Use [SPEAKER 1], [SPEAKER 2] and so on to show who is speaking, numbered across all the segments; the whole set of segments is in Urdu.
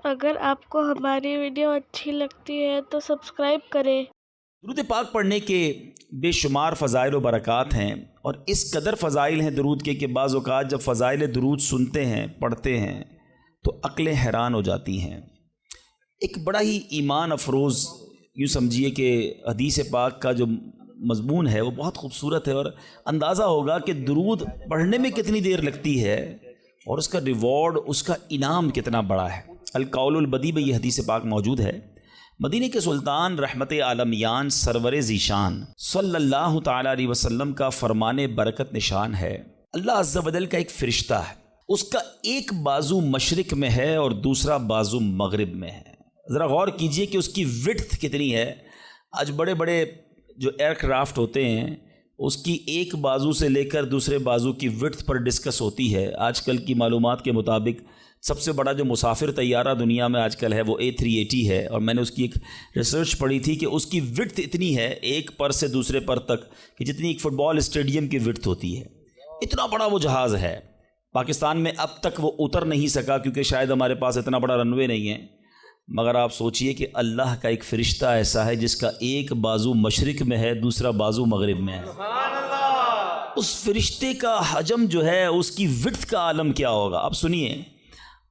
[SPEAKER 1] اگر آپ کو ہماری ویڈیو اچھی لگتی ہے تو سبسکرائب کریں۔
[SPEAKER 2] درود پاک پڑھنے کے بے شمار فضائل و برکات ہیں، اور اس قدر فضائل ہیں درود کے کہ بعض اوقات جب فضائل درود سنتے ہیں، پڑھتے ہیں تو عقلیں حیران ہو جاتی ہیں۔ ایک بڑا ہی ایمان افروز یوں سمجھیے کہ حدیث پاک کا جو مضمون ہے وہ بہت خوبصورت ہے، اور اندازہ ہوگا کہ درود پڑھنے میں کتنی دیر لگتی ہے اور اس کا ریوارڈ، اس کا انعام کتنا بڑا ہے۔ القول البدی میں یہ حدیث پاک موجود ہے۔ مدینہ کے سلطان رحمت عالمیان سرور ذیشان صلی اللہ تعالیٰ علیہ وسلم کا فرمان برکت نشان ہے، اللہ عز و جل کا ایک فرشتہ ہے، اس کا ایک بازو مشرق میں ہے اور دوسرا بازو مغرب میں ہے۔ ذرا غور کیجئے کہ اس کی وڈتھ کتنی ہے۔ آج بڑے بڑے جو ایئر کرافٹ ہوتے ہیں اس کی ایک بازو سے لے کر دوسرے بازو کی وڈتھ پر ڈسکس ہوتی ہے۔ آج کل کی معلومات کے مطابق سب سے بڑا جو مسافر طیارہ دنیا میں آج کل ہے وہ A380 ہے، اور میں نے اس کی ایک ریسرچ پڑھی تھی کہ اس کی وڈتھ اتنی ہے ایک پر سے دوسرے پر تک کہ جتنی ایک فٹ بال اسٹیڈیم کی وڈتھ ہوتی ہے۔ اتنا بڑا وہ جہاز ہے۔ پاکستان میں اب تک وہ اتر نہیں سکا کیونکہ شاید ہمارے پاس اتنا بڑا رن وے نہیں ہے، مگر آپ سوچئے کہ اللہ کا ایک فرشتہ ایسا ہے جس کا ایک بازو مشرق میں ہے، دوسرا بازو مغرب میں ہے۔ اس فرشتے کا حجم جو ہے، اس کی وڈتھ کا عالم کیا ہوگا، اب سنیے۔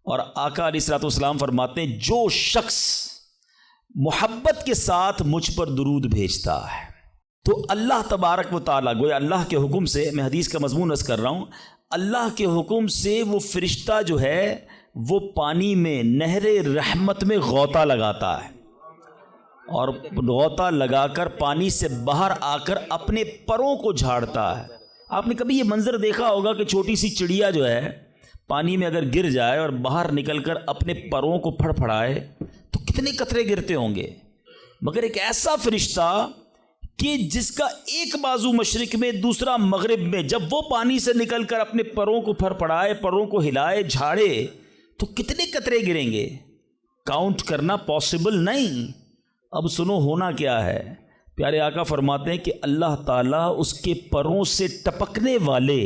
[SPEAKER 2] اور آقا علیہ الصلوۃ والسلام فرماتے ہیں جو شخص محبت کے ساتھ مجھ پر درود بھیجتا ہے تو اللہ تبارک و تعالیٰ، گویا اللہ کے حکم سے، میں حدیث کا مضمون عرض کر رہا ہوں، اللہ کے حکم سے وہ فرشتہ جو ہے وہ پانی میں، نہر رحمت میں غوطہ لگاتا ہے، اور غوطہ لگا کر پانی سے باہر آ کر اپنے پروں کو جھاڑتا ہے۔ آپ نے کبھی یہ منظر دیکھا ہوگا کہ چھوٹی سی چڑیا جو ہے پانی میں اگر گر جائے اور باہر نکل کر اپنے پروں کو پھڑ پھڑائے تو کتنے قطرے گرتے ہوں گے، مگر ایک ایسا فرشتہ کہ جس کا ایک بازو مشرق میں دوسرا مغرب میں، جب وہ پانی سے نکل کر اپنے پروں کو پھڑ پھڑائے، پروں کو ہلائے، جھاڑے تو کتنے قطرے گریں گے، کاؤنٹ کرنا پاسبل نہیں۔ اب سنو ہونا کیا ہے۔ پیارے آقا فرماتے ہیں کہ اللہ تعالیٰ اس کے پروں سے ٹپکنے والے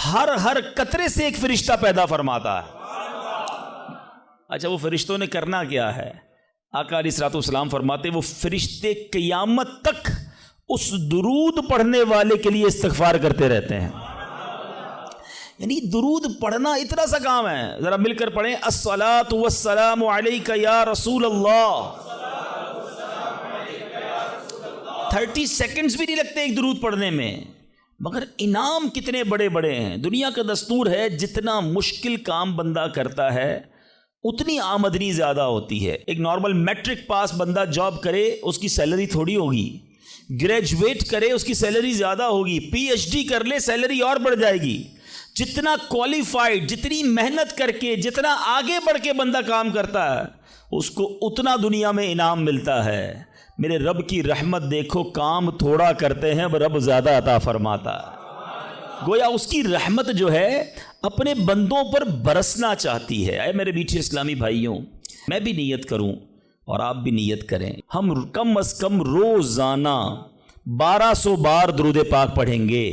[SPEAKER 2] ہر قطرے سے ایک فرشتہ پیدا فرماتا ہے۔ اچھا، وہ فرشتوں نے کرنا کیا ہے؟ آقا علیہ الصلوۃ والسلام فرماتے ہیں وہ فرشتے قیامت تک اس درود پڑھنے والے کے لیے استغفار کرتے رہتے ہیں۔ یعنی درود پڑھنا اتنا سا کام ہے، ذرا مل کر پڑھیں، الصلاۃ والسلام علیک یا رسول اللہ۔ 30 سیکنڈز بھی نہیں لگتے ایک درود پڑھنے میں، مگر انعام کتنے بڑے بڑے ہیں۔ دنیا کا دستور ہے جتنا مشکل کام بندہ کرتا ہے اتنی آمدنی زیادہ ہوتی ہے۔ ایک نارمل میٹرک پاس بندہ جاب کرے اس کی سیلری تھوڑی ہوگی، گریجویٹ کرے اس کی سیلری زیادہ ہوگی، PhD کر لے سیلری اور بڑھ جائے گی۔ جتنا کوالیفائڈ، جتنی محنت کر کے، جتنا آگے بڑھ کے بندہ کام کرتا ہے اس کو اتنا دنیا میں انعام ملتا ہے۔ میرے رب کی رحمت دیکھو، کام تھوڑا کرتے ہیں رب زیادہ عطا فرماتا ہے۔ گویا اس کی رحمت جو ہے اپنے بندوں پر برسنا چاہتی ہے۔ اے میرے میٹھے اسلامی بھائیوں، میں بھی نیت کروں اور آپ بھی نیت کریں، ہم کم از کم روزانہ 1200 بار درود پاک پڑھیں گے۔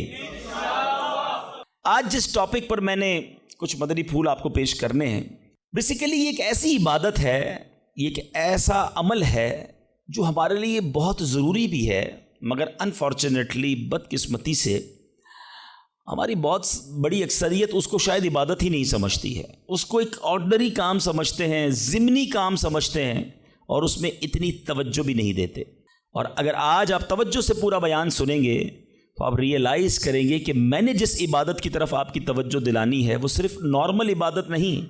[SPEAKER 2] آج جس ٹاپک پر میں نے کچھ مدنی پھول آپ کو پیش کرنے ہیں، بیسیکلی یہ ایک ایسی عبادت ہے، یہ ایک ایسا عمل ہے جو ہمارے لیے بہت ضروری بھی ہے، مگر انفارچونیٹلی، بدقسمتی سے ہماری بہت بڑی اکثریت اس کو شاید عبادت ہی نہیں سمجھتی ہے، اس کو ایک آرڈنری کام سمجھتے ہیں، ضمنی کام سمجھتے ہیں، اور اس میں اتنی توجہ بھی نہیں دیتے۔ اور اگر آج آپ توجہ سے پورا بیان سنیں گے تو آپ ریئلائز کریں گے کہ میں نے جس عبادت کی طرف آپ کی توجہ دلانی ہے وہ صرف نارمل عبادت نہیں،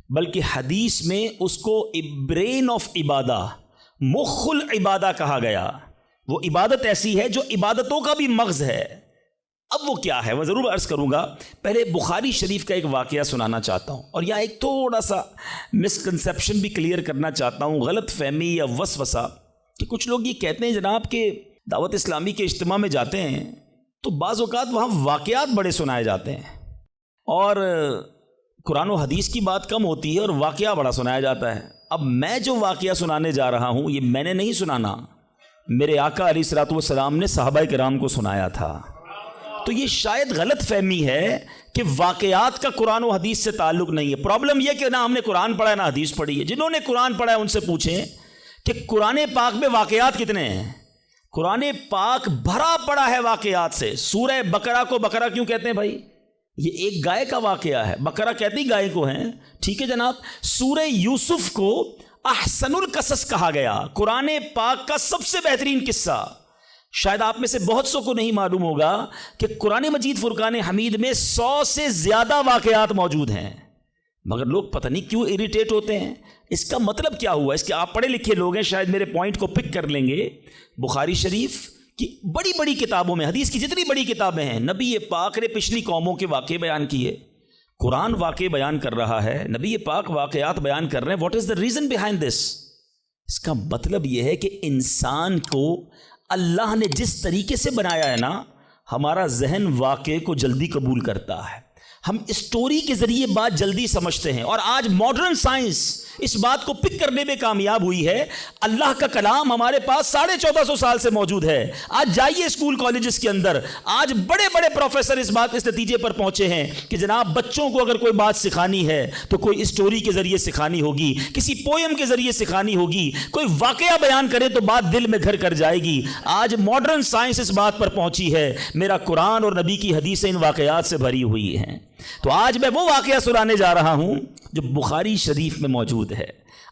[SPEAKER 2] بلکہ حدیث میں اس کو برین آف عبادہ، مخ العبادہ کہا گیا۔ وہ عبادت ایسی ہے جو عبادتوں کا بھی مغز ہے۔ اب وہ کیا ہے وہ ضرور عرض کروں گا۔ پہلے بخاری شریف کا ایک واقعہ سنانا چاہتا ہوں، اور یہاں ایک تھوڑا سا مسکنسیپشن بھی کلیئر کرنا چاہتا ہوں، غلط فہمی یا وسوسہ، کہ کچھ لوگ یہ کہتے ہیں جناب کہ دعوت اسلامی کے اجتماع میں جاتے ہیں تو بعض اوقات وہاں واقعات بڑے سنائے جاتے ہیں، اور قرآن و حدیث کی بات کم ہوتی ہے اور واقعہ بڑا سنایا جاتا ہے۔ اب میں جو واقعہ سنانے جا رہا ہوں یہ میں نے نہیں سنانا، میرے آقا علیہ الصلوۃ والسلام نے صحابہ کرام کو سنایا تھا۔ تو یہ شاید غلط فہمی ہے کہ واقعات کا قرآن و حدیث سے تعلق نہیں ہے. پرابلم یہ کہ نہ ہم نے قرآن پڑھا ہے نہ حدیث پڑھی ہے. جنہوں نے قرآن پڑھا ہے ان سے پوچھیں کہ قرآن پاک میں واقعات کتنے ہیں. قرآن پاک بھرا پڑا ہے واقعات سے. سورہ بقرہ کو بقرہ کیوں کہتے ہیں بھائی؟ یہ ایک گائے کا واقعہ ہے. بقرہ کہتی گائے کو ہیں, ٹھیک ہے جناب. سورہ یوسف کو احسن القصص کہا گیا, قرآن پاک کا سب سے بہترین قصہ. شاید آپ میں سے بہت سو کو نہیں معلوم ہوگا کہ قرآن مجید فرقان حمید میں 100 سے زیادہ واقعات موجود ہیں, مگر لوگ پتہ نہیں کیوں اریٹیٹ ہوتے ہیں. اس کا مطلب کیا ہوا؟ اس کے آپ پڑھے لکھے لوگ ہیں, شاید میرے پوائنٹ کو پک کر لیں گے. بخاری شریف کی بڑی بڑی کتابوں میں, حدیث کی جتنی بڑی کتابیں ہیں, نبی پاک نے پچھلی قوموں کے واقعے بیان کیے. قرآن واقعے بیان کر رہا ہے, نبی پاک واقعات بیان کر رہے ہیں. What is the reason behind this? اس کا مطلب یہ ہے کہ انسان کو اللہ نے جس طریقے سے بنایا ہے نا, ہمارا ذہن واقعے کو جلدی قبول کرتا ہے. ہم اسٹوری کے ذریعے بات جلدی سمجھتے ہیں, اور آج ماڈرن سائنس اس بات کو پک کرنے میں کامیاب ہوئی ہے. اللہ کا کلام ہمارے پاس 1450 سال سے موجود ہے. آج جائیے اسکول کالجز کے اندر, آج بڑے بڑے پروفیسر اس نتیجے پر پہنچے ہیں کہ جناب بچوں کو اگر کوئی بات سکھانی ہے تو کوئی اسٹوری کے ذریعے سکھانی ہوگی, کسی پوئم کے ذریعے سکھانی ہوگی, کوئی واقعہ بیان کرے تو بات دل میں گھر کر جائے گی. آج ماڈرن سائنس اس بات پر پہنچی ہے. میرا قرآن اور نبی کی حدیثیں ان واقعات سے بھری ہوئی ہیں. تو آج میں وہ واقعہ سنانے جا رہا ہوں جو بخاری شریف میں موجود ہے.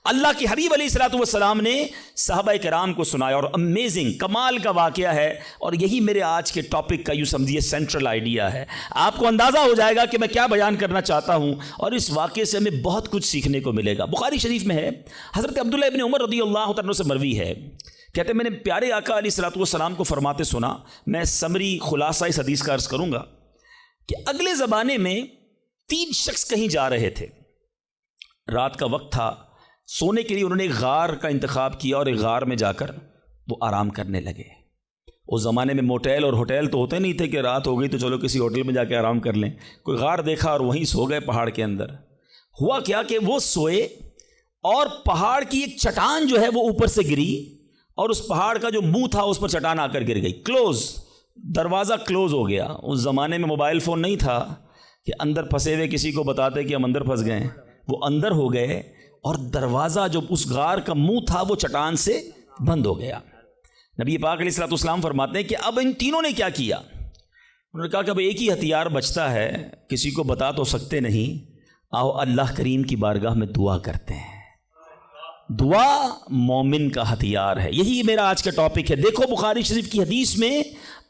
[SPEAKER 2] اللہ کے حبیب علیہ الصلوۃ والسلام نے صحابہ کرام کو سنایا, اور امیزنگ کمال کا واقعہ ہے. اور یہی میرے آج کے ٹاپک کا یوں سمجھیے سینٹرل آئیڈیا ہے. آپ کو اندازہ ہو جائے گا کہ میں کیا بیان کرنا چاہتا ہوں, اور اس واقعے سے ہمیں بہت کچھ سیکھنے کو ملے گا. بخاری شریف میں ہے, حضرت عبداللہ ابن عمر رضی اللہ عنہ سے مروی ہے, کہتے ہیں میں نے پیارے آقا علیہ الصلوۃ والسلام کو فرماتے سنا. میں سمری خلاصہ اس حدیث کا عرض کروں گا کہ اگلے زمانے میں 3 شخص کہیں جا رہے تھے. رات کا وقت تھا, سونے کے لیے انہوں نے ایک غار کا انتخاب کیا, اور ایک غار میں جا کر وہ آرام کرنے لگے. اس زمانے میں موٹیل اور ہوٹل تو ہوتے نہیں تھے کہ رات ہو گئی تو چلو کسی ہوٹل میں جا کے آرام کر لیں. کوئی غار دیکھا اور وہیں سو گئے پہاڑ کے اندر. ہوا کیا کہ وہ سوئے اور پہاڑ کی ایک چٹان جو ہے وہ اوپر سے گری, اور اس پہاڑ کا جو منہ تھا اس پر چٹان آ کر گر گئی. کلوز, دروازہ کلوز ہو گیا. اس زمانے میں موبائل فون نہیں تھا کہ اندر پھنسے ہوئے کسی کو بتاتے کہ ہم اندر پھنس گئے. وہ اندر ہو گئے, اور دروازہ جو اس غار کا منہ تھا وہ چٹان سے بند ہو گیا. نبی پاک علیہ الصلوۃ والسلام فرماتے ہیں کہ اب ان تینوں نے کیا کیا؟ انہوں نے کہا کہ اب ایک ہی ہتھیار بچتا ہے, کسی کو بتا تو سکتے نہیں, آؤ اللہ کریم کی بارگاہ میں دعا کرتے ہیں. دعا مومن کا ہتھیار ہے. یہی میرا آج کا ٹاپک ہے. دیکھو بخاری شریف کی حدیث میں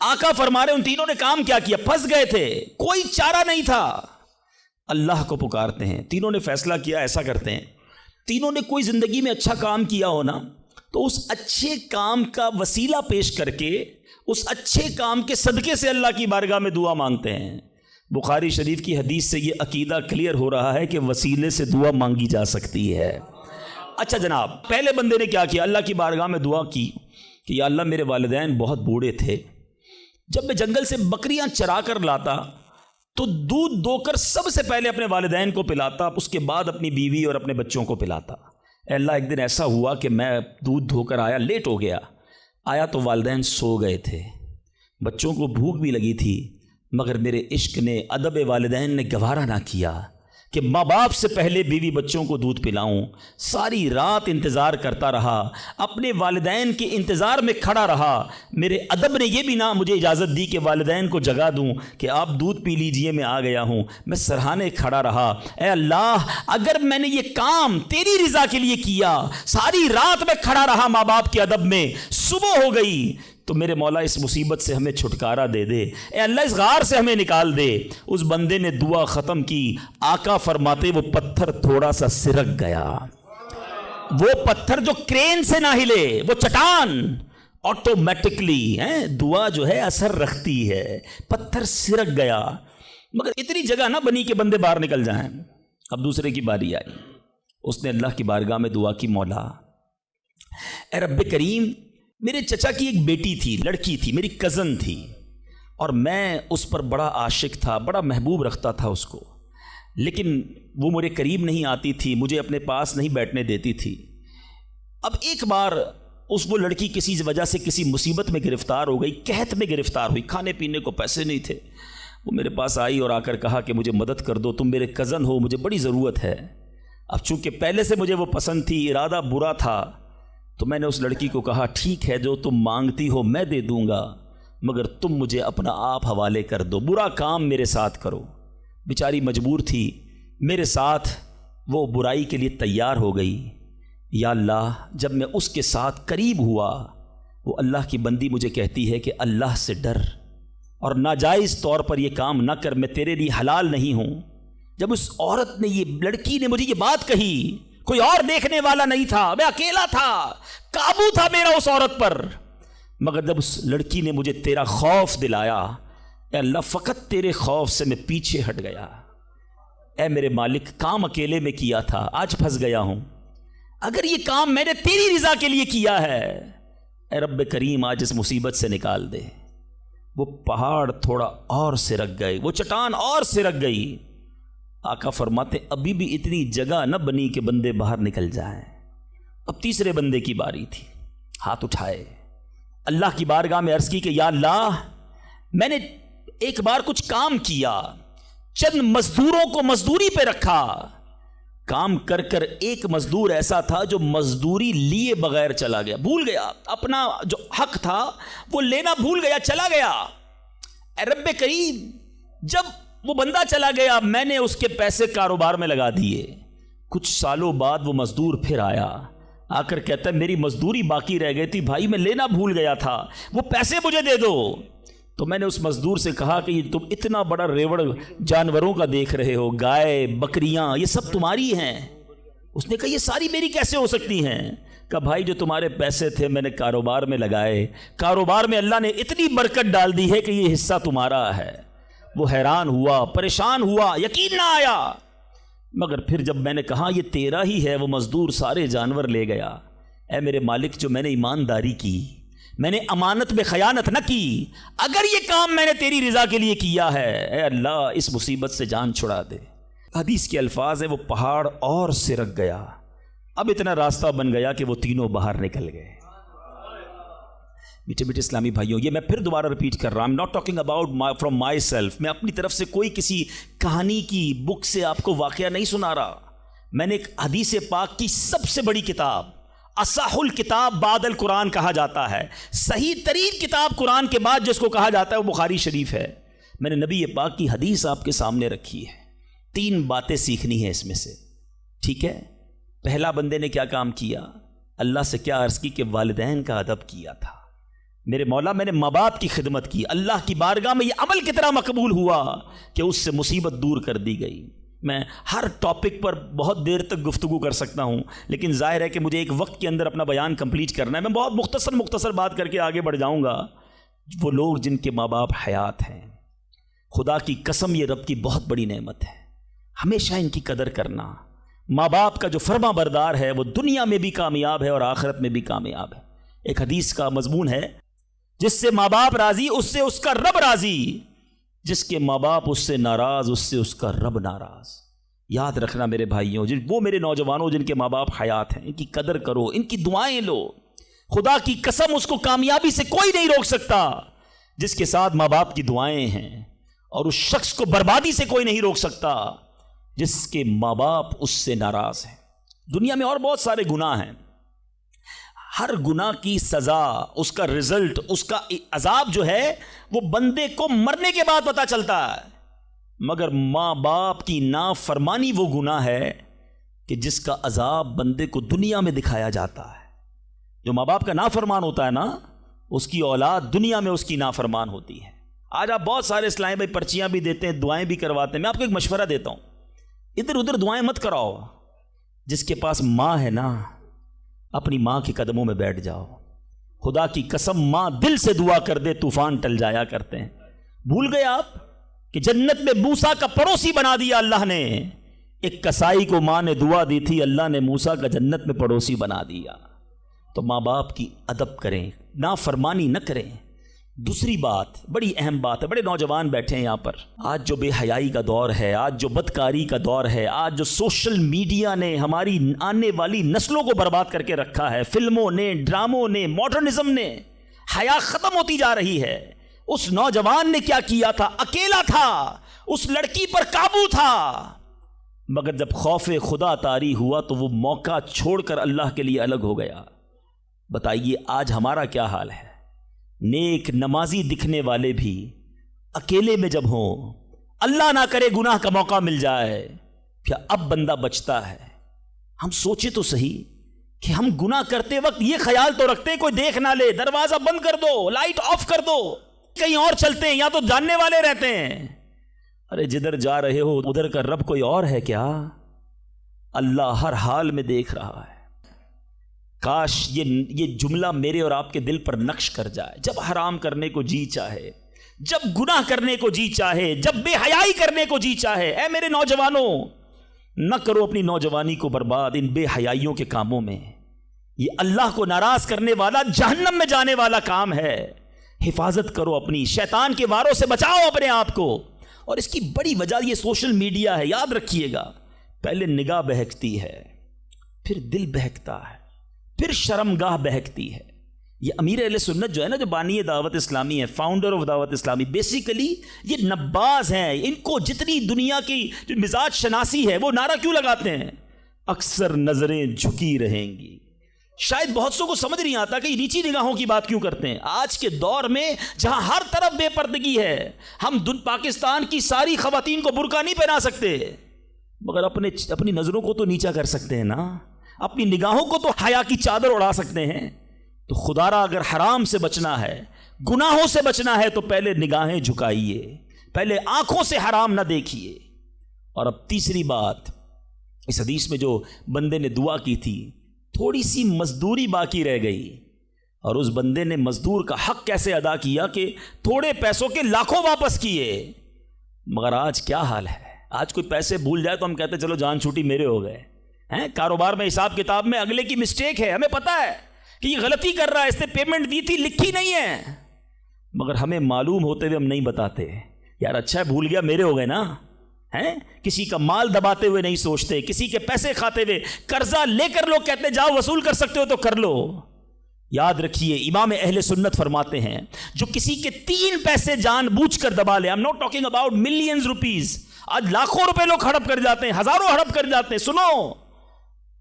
[SPEAKER 2] آقا فرما رہے ان تینوں نے کام کیا کیا. پھنس گئے تھے, کوئی چارہ نہیں تھا, اللہ کو پکارتے ہیں. تینوں نے فیصلہ کیا ایسا کرتے ہیں, تینوں نے کوئی زندگی میں اچھا کام کیا ہو نا, تو اس اچھے کام کا وسیلہ پیش کر کے اس اچھے کام کے صدقے سے اللہ کی بارگاہ میں دعا مانگتے ہیں. بخاری شریف کی حدیث سے یہ عقیدہ کلیئر ہو رہا ہے کہ وسیلے سے دعا مانگی جا سکتی ہے. اچھا جناب, پہلے بندے نے کیا کیا؟ اللہ کی بارگاہ میں دعا کی کہ یا اللہ میرے والدین بہت بوڑھے تھے, جب میں جنگل سے بکریاں چرا کر لاتا تو دودھ دو کر سب سے پہلے اپنے والدین کو پلاتا, اس کے بعد اپنی بیوی اور اپنے بچوں کو پلاتا. اے اللہ ایک دن ایسا ہوا کہ میں دودھ دھو کر آیا, لیٹ ہو گیا, آیا تو والدین سو گئے تھے, بچوں کو بھوک بھی لگی تھی, مگر میرے عشق نے, ادب والدین نے گوارا نہ کیا کہ ماں باپ سے پہلے بیوی بچوں کو دودھ پلاؤں. ساری رات انتظار کرتا رہا, اپنے والدین کے انتظار میں کھڑا رہا. میرے ادب نے یہ بھی نہ مجھے اجازت دی کہ والدین کو جگا دوں کہ آپ دودھ پی لیجئے, میں آ گیا ہوں. میں سرہانے کھڑا رہا, اے اللہ اگر میں نے یہ کام تیری رضا کے لیے کیا, ساری رات میں کھڑا رہا ماں باپ کے ادب میں, صبح ہو گئی تو میرے مولا اس مصیبت سے ہمیں چھٹکارا دے دے, اے اللہ اس غار سے ہمیں نکال دے. اس بندے نے دعا ختم کی, آقا فرماتے وہ پتھر تھوڑا سا سرک گیا. وہ پتھر جو کرین سے نہ ہلے, وہ چٹان آٹومیٹکلی دعا جو ہے اثر رکھتی ہے. پتھر سرک گیا, مگر اتنی جگہ نہ بنی کہ بندے باہر نکل جائیں. اب دوسرے کی باری آئی, اس نے اللہ کی بارگاہ میں دعا کی, مولا اے رب کریم میرے چچا کی ایک بیٹی تھی, لڑکی تھی, میری کزن تھی, اور میں اس پر بڑا عاشق تھا, بڑا محبوب رکھتا تھا اس کو, لیکن وہ میرے قریب نہیں آتی تھی, مجھے اپنے پاس نہیں بیٹھنے دیتی تھی. اب ایک بار وہ لڑکی کسی وجہ سے کسی مصیبت میں گرفتار ہو گئی، قحط میں گرفتار ہوئی، کھانے پینے کو پیسے نہیں تھے، وہ میرے پاس آئی اور آ کر کہا کہ مجھے مدد کر دو، تم میرے کزن ہو، مجھے بڑی ضرورت ہے۔ اب چونکہ پہلے سے مجھے وہ پسند تھی، ارادہ برا تھا، تو میں نے اس لڑکی کو کہا ٹھیک ہے جو تم مانگتی ہو میں دے دوں گا، مگر تم مجھے اپنا آپ حوالے کر دو، برا کام میرے ساتھ کرو۔ بیچاری مجبور تھی، میرے ساتھ وہ برائی کے لیے تیار ہو گئی۔ یا اللہ، جب میں اس کے ساتھ قریب ہوا، وہ اللہ کی بندی مجھے کہتی ہے کہ اللہ سے ڈر اور ناجائز طور پر یہ کام نہ کر، میں تیرے لیے حلال نہیں ہوں۔ جب اس عورت نے، یہ لڑکی نے مجھے یہ بات کہی، کوئی اور دیکھنے والا نہیں تھا، میں اکیلا تھا، قابو تھا میرا اس عورت پر، مگر جب اس لڑکی نے مجھے تیرا خوف دلایا، اے اللہ فقط تیرے خوف سے میں پیچھے ہٹ گیا۔ اے میرے مالک، کام اکیلے میں کیا تھا، آج پھنس گیا ہوں، اگر یہ کام میں نے تیری رضا کے لیے کیا ہے، اے رب کریم آج اس مصیبت سے نکال دے۔ وہ پہاڑ تھوڑا اور سرک گئے، وہ چٹان اور سرک گئی۔ آقا فرماتے ابھی بھی اتنی جگہ نہ بنی کہ بندے باہر نکل جائیں۔ اب تیسرے بندے کی باری تھی، ہاتھ اٹھائے، اللہ کی بارگاہ میں عرض کی کہ یا اللہ، میں نے ایک بار کچھ کام کیا، چند مزدوروں کو مزدوری پہ رکھا، کام کر کر ایک مزدور ایسا تھا جو مزدوری لیے بغیر چلا گیا، بھول گیا اپنا جو حق تھا وہ لینا، بھول گیا، چلا گیا۔ اے رب کریم، جب وہ بندہ چلا گیا، میں نے اس کے پیسے کاروبار میں لگا دیے۔ کچھ سالوں بعد وہ مزدور پھر آیا، آ کر کہتا ہے میری مزدوری باقی رہ گئی تھی بھائی، میں لینا بھول گیا تھا، وہ پیسے مجھے دے دو۔ تو میں نے اس مزدور سے کہا کہ یہ تم اتنا بڑا ریوڑ جانوروں کا دیکھ رہے ہو، گائے بکریاں یہ سب تمہاری ہیں؟ اس نے کہا یہ ساری میری کیسے ہو سکتی ہیں؟ کہا بھائی جو تمہارے پیسے تھے میں نے کاروبار میں لگائے، کاروبار میں اللہ نے اتنی برکت ڈال دی ہے کہ یہ حصہ تمہارا ہے۔ وہ حیران ہوا، پریشان ہوا، یقین نہ آیا، مگر پھر جب میں نے کہا یہ تیرا ہی ہے، وہ مزدور سارے جانور لے گیا۔ اے میرے مالک، جو میں نے ایمانداری کی، میں نے امانت میں خیانت نہ کی، اگر یہ کام میں نے تیری رضا کے لیے کیا ہے، اے اللہ اس مصیبت سے جان چھڑا دے۔ حدیث کے الفاظ ہیں وہ پہاڑ اور سرک گیا، اب اتنا راستہ بن گیا کہ وہ تینوں باہر نکل گئے۔ میٹھے میٹھے اسلامی بھائیوں، یہ میں پھر دوبارہ ریپیٹ کر رہا ہوں، I'm not talking about from myself، میں اپنی طرف سے کوئی کسی کہانی کی بک سے آپ کو واقعہ نہیں سنا رہا، میں نے ایک حدیث پاک کی سب سے بڑی کتاب، اصح الکتاب بعد القرآن کہا جاتا ہے، صحیح ترین کتاب قرآن کے بعد جس کو کہا جاتا ہے وہ بخاری شریف ہے، میں نے نبی پاک کی حدیث آپ کے سامنے رکھی ہے، 3 باتیں سیکھنی ہیں اس میں سے، ٹھیک ہے؟ پہلا بندے نے کیا کام کیا؟ اللہ سے کیا عرض کی کہ والدین کا ادب کیا تھا، میرے مولا میں نے ماں باپ کی خدمت کی، اللہ کی بارگاہ میں یہ عمل کتنا مقبول ہوا کہ اس سے مصیبت دور کر دی گئی۔ میں ہر ٹاپک پر بہت دیر تک گفتگو کر سکتا ہوں، لیکن ظاہر ہے کہ مجھے ایک وقت کے اندر اپنا بیان کمپلیٹ کرنا ہے، میں بہت مختصر بات کر کے آگے بڑھ جاؤں گا۔ وہ لوگ جن کے ماں باپ حیات ہیں، خدا کی قسم یہ رب کی بہت بڑی نعمت ہے، ہمیشہ ان کی قدر کرنا۔ ماں باپ کا جو فرما بردار ہے وہ دنیا میں بھی کامیاب ہے اور آخرت میں بھی کامیاب ہے۔ ایک حدیث کا مضمون ہے، جس سے ماں باپ راضی اس سے اس کا رب راضی، جس کے ماں باپ اس سے ناراض اس سے اس کا رب ناراض۔ یاد رکھنا میرے بھائیوں، وہ میرے نوجوانوں جن کے ماں باپ حیات ہیں، ان کی قدر کرو، ان کی دعائیں لو۔ خدا کی قسم اس کو کامیابی سے کوئی نہیں روک سکتا جس کے ساتھ ماں باپ کی دعائیں ہیں، اور اس شخص کو بربادی سے کوئی نہیں روک سکتا جس کے ماں باپ اس سے ناراض ہیں۔ دنیا میں اور بہت سارے گناہ ہیں، ہر گناہ کی سزا، اس کا رزلٹ، اس کا عذاب جو ہے وہ بندے کو مرنے کے بعد پتہ چلتا ہے، مگر ماں باپ کی نافرمانی وہ گناہ ہے کہ جس کا عذاب بندے کو دنیا میں دکھایا جاتا ہے۔ جو ماں باپ کا نافرمان ہوتا ہے نا، اس کی اولاد دنیا میں اس کی نافرمان ہوتی ہے۔ آج آپ بہت سارے اسلام بھائی پرچیاں بھی دیتے ہیں، دعائیں بھی کرواتے ہیں، میں آپ کو ایک مشورہ دیتا ہوں، ادھر ادھر دعائیں مت کراؤ۔ جس کے پاس ماں ہے نا، اپنی ماں کے قدموں میں بیٹھ جاؤ۔ خدا کی قسم ماں دل سے دعا کر دے طوفان ٹل جایا کرتے ہیں۔ بھول گئے آپ کہ جنت میں موسیٰ کا پڑوسی بنا دیا اللہ نے؟ ایک کسائی کو ماں نے دعا دی تھی، اللہ نے موسیٰ کا جنت میں پڑوسی بنا دیا۔ تو ماں باپ کی ادب کریں، نافرمانی نہ کریں، دوسری بات بڑی اہم بات ہے، بڑے نوجوان بیٹھے ہیں یہاں پر، آج جو بے حیائی کا دور ہے، آج جو بدکاری کا دور ہے، آج جو سوشل میڈیا نے ہماری آنے والی نسلوں کو برباد کر کے رکھا ہے، فلموں نے، ڈراموں نے، ماڈرنزم نے، حیا ختم ہوتی جا رہی ہے۔ اس نوجوان نے کیا کیا تھا؟ اکیلا تھا، اس لڑکی پر قابو تھا، مگر جب خوف خدا طاری ہوا تو وہ موقع چھوڑ کر اللہ کے لیے الگ ہو گیا۔ بتائیے آج ہمارا کیا حال ہے؟ نیک نمازی دکھنے والے بھی اکیلے میں جب ہوں، اللہ نہ کرے گناہ کا موقع مل جائے، کیا اب بندہ بچتا ہے؟ ہم سوچے تو صحیح کہ ہم گناہ کرتے وقت یہ خیال تو رکھتے ہیں کوئی دیکھ نہ لے، دروازہ بند کر دو، لائٹ آف کر دو، کہیں اور چلتے ہیں، یا تو جاننے والے رہتے ہیں۔ ارے جدھر جا رہے ہو ادھر کا رب کوئی اور ہے کیا؟ اللہ ہر حال میں دیکھ رہا ہے۔ کاش یہ جملہ میرے اور آپ کے دل پر نقش کر جائے۔ جب حرام کرنے کو جی چاہے، جب گناہ کرنے کو جی چاہے، جب بے حیائی کرنے کو جی چاہے، اے میرے نوجوانوں، نہ کرو اپنی نوجوانی کو برباد ان بے حیائیوں کے کاموں میں۔ یہ اللہ کو ناراض کرنے والا، جہنم میں جانے والا کام ہے۔ حفاظت کرو اپنی، شیطان کے واروں سے بچاؤ اپنے آپ کو۔ اور اس کی بڑی وجہ یہ سوشل میڈیا ہے، یاد رکھیے گا۔ پہلے نگاہ بہکتی ہے، پھر دل بہکتا ہے، پھر شرمگاہ بہکتی ہے۔ یہ امیر اہل سنت جو ہے نا، جو بانی دعوت اسلامی ہے، فاؤنڈر آف دعوت اسلامی، بیسیکلی یہ نباز ہیں۔ ان کو جتنی دنیا کی جو مزاج شناسی ہے وہ نعرہ کیوں لگاتے ہیں؟ اکثر نظریں جھکی رہیں گی۔ شاید بہت سو کو سمجھ نہیں آتا کہ یہ نیچی نگاہوں کی بات کیوں کرتے ہیں۔ آج کے دور میں جہاں ہر طرف بے پردگی ہے، ہم پاکستان کی ساری خواتین کو برقع نہیں پہنا سکتے، مگر اپنی نظروں کو تو نیچا کر سکتے ہیں نا، اپنی نگاہوں کو تو حیا کی چادر اڑا سکتے ہیں۔ تو خدا را اگر حرام سے بچنا ہے، گناہوں سے بچنا ہے، تو پہلے نگاہیں جھکائیے، پہلے آنکھوں سے حرام نہ دیکھیے۔ اور اب تیسری بات، اس حدیث میں جو بندے نے دعا کی تھی، تھوڑی سی مزدوری باقی رہ گئی، اور اس بندے نے مزدور کا حق کیسے ادا کیا کہ تھوڑے پیسوں کے لاکھوں واپس کیے۔ مگر آج کیا حال ہے؟ آج کوئی پیسے بھول جائے تو ہم کہتے چلو جان چھوٹی میرے ہو گئے ہیں۔ کاروبار میں حساب کتاب میں اگلے کی مسٹیک ہے، ہمیں پتہ ہے کہ یہ غلطی کر رہا ہے، اس نے پیمنٹ دی تھی لکھی نہیں ہے، مگر ہمیں معلوم ہوتے ہوئے ہم نہیں بتاتے۔ یار اچھا ہے بھول گیا، میرے ہو گئے نا، ہیں؟ کسی کا مال دباتے ہوئے نہیں سوچتے، کسی کے پیسے کھاتے ہوئے، قرضہ لے کر لوگ کہتے جاؤ وصول کر سکتے ہو تو کر لو۔ یاد رکھیے امام اہل سنت فرماتے ہیں جو کسی کے 3 پیسے جان بوجھ کر دبا لے، I'm not talking about millions rupees، آج لاکھوں روپے لوگ ہڑپ کر جاتے ہیں، ہزاروں ہڑپ کر جاتے ہیں۔ سنو،